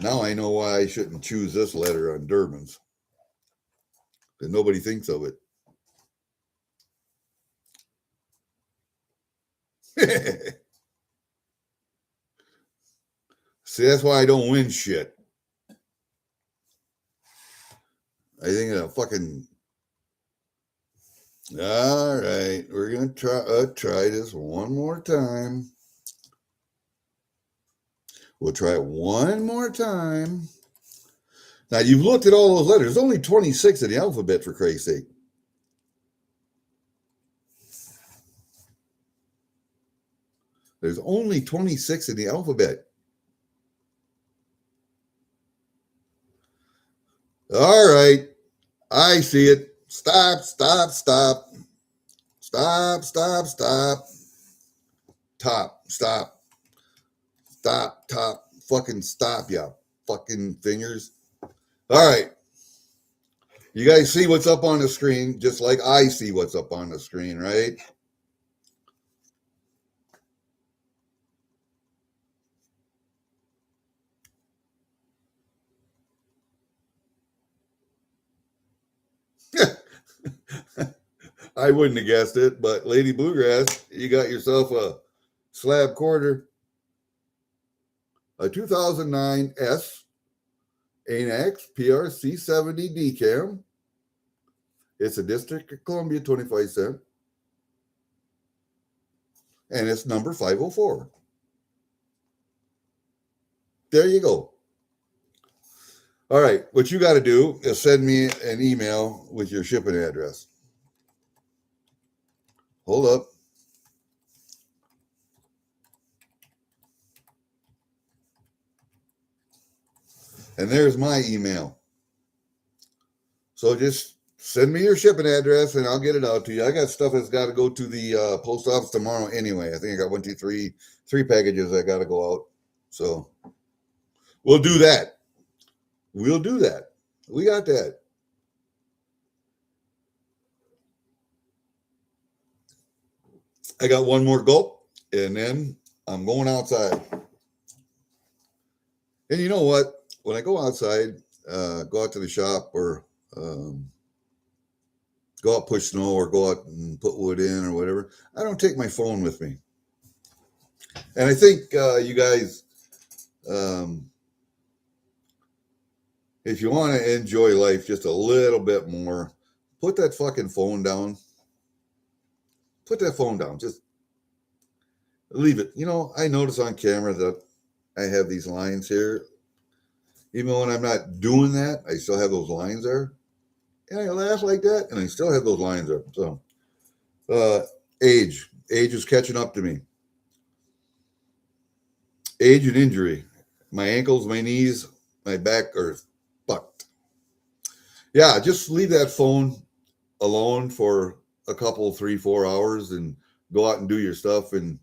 Now I know why I shouldn't choose this letter on Durbin's. Because nobody thinks of it. See, that's why I don't win shit. I think a fucking... All right, we're going to try this one more time. We'll try it one more time. Now, you've looked at all those letters. There's only 26 in the alphabet, for Christ's sake. There's only 26 in the alphabet. All right. I see it. Stop, stop, stop. Stop, stop, stop. Top, stop. Stop, top. Fucking stop, ya fucking fingers. All right. You guys see what's up on the screen, just like I see what's up on the screen, right? I wouldn't have guessed it, but Lady Bluegrass, you got yourself a slab quarter, a 2009 S ANAX PRC 70 DCAM. It's a District of Columbia 25 cent. And it's number 504. There you go. All right. What you got to do is send me an email with your shipping address. Hold up. And there's my email. So just send me your shipping address and I'll get it out to you. I got stuff that's got to go to the post office tomorrow anyway. I think I got 1, 2, 3 packages that got to go out. So we'll do that. We'll do that. We got that. I got one more gulp and then I'm going outside. And you know what? When I go outside, go out to the shop or go out push snow or go out and put wood in or whatever, I don't take my phone with me. And I think you guys, if you want to enjoy life just a little bit more, put that fucking phone down. Put that phone down. Just leave it. You know, I notice on camera that I have these lines here. Even when I'm not doing that, I still have those lines there. And I laugh like that, and I still have those lines there. So, age is catching up to me. Age and injury. My ankles, my knees, my back are fucked. Yeah, just leave that phone alone for a couple, 3, 4 hours and go out and do your stuff. And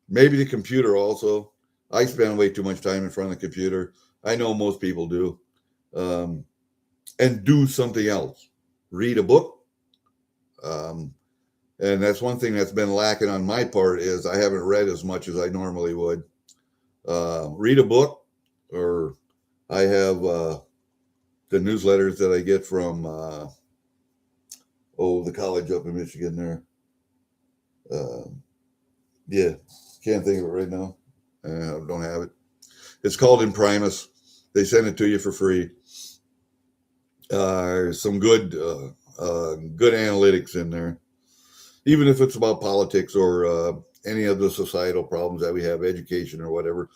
maybe the computer also. I spend way too much time in front of the computer. I know most people do. And do something else. Read a book. And that's one thing that's been lacking on my part is I haven't read as much as I normally would. Read a book, or I have the newsletters that I get from the college up in Michigan there. Yeah, can't think of it right now. I don't have it. It's called Imprimis. They send it to you for free. some good analytics in there, even if it's about politics or any of the societal problems that we have, education or whatever.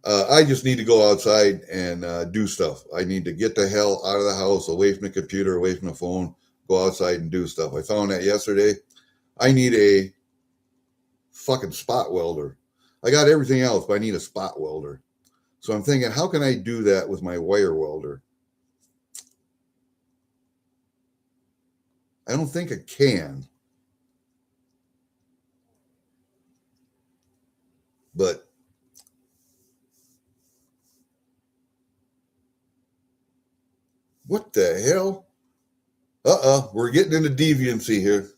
I just need to go outside and do stuff. I need to get the hell out of the house, away from the computer, away from the phone, go outside and do stuff. I found that yesterday. I need a fucking spot welder. I got everything else, but I need a spot welder. So I'm thinking, how can I do that with my wire welder? I don't think I can. But what the hell? We're getting into deviancy here.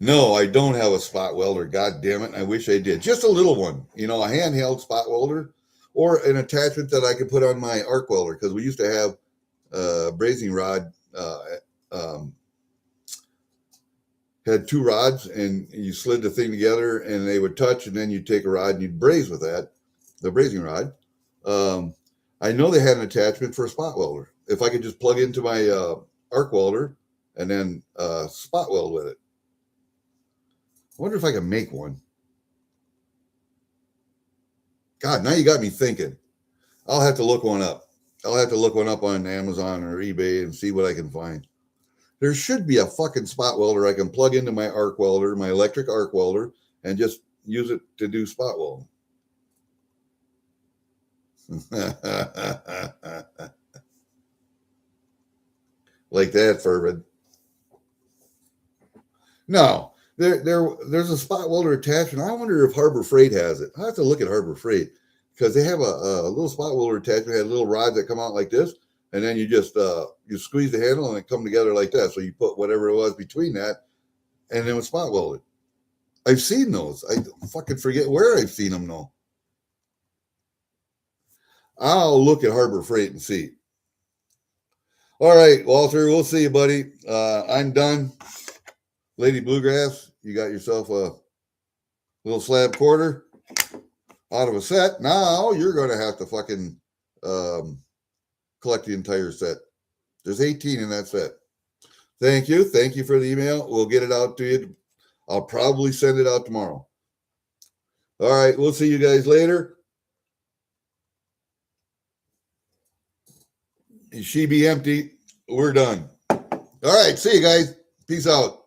No, I don't have a spot welder. God damn it. I wish I did. Just a little one, a handheld spot welder or an attachment that I could put on my arc welder, because we used to have a brazing rod, had two rods, and you slid the thing together and they would touch, and then you'd take a rod and you'd braze with that, the brazing rod. I know they had an attachment for a spot welder. If I could just plug into my arc welder and then spot weld with it. I wonder if I can make one. God, now you got me thinking. I'll have to look one up. I'll have to look one up on Amazon or eBay and see what I can find. There should be a fucking spot welder I can plug into my arc welder, my electric arc welder, and just use it to do spot welding. Like that, Fervid. No, there's a spot welder attachment. I wonder if Harbor Freight has it. I have to look at Harbor Freight, because they have a little spot welder attachment. It had little rods that come out like this, and then you just you squeeze the handle and it come together like that. So you put whatever it was between that, and then it was spot welded. I've seen those. I fucking forget where I've seen them though. I'll look at Harbor Freight and see. All right, Walter, we'll see you, buddy. I'm done. Lady Bluegrass, you got yourself a little slab quarter out of a set. Now you're going to have to fucking collect the entire set. There's 18 in that set. Thank you. Thank you for the email. We'll get it out to you. I'll probably send it out tomorrow. All right, we'll see you guys later. She be empty. We're done. All right, see you guys. Peace out.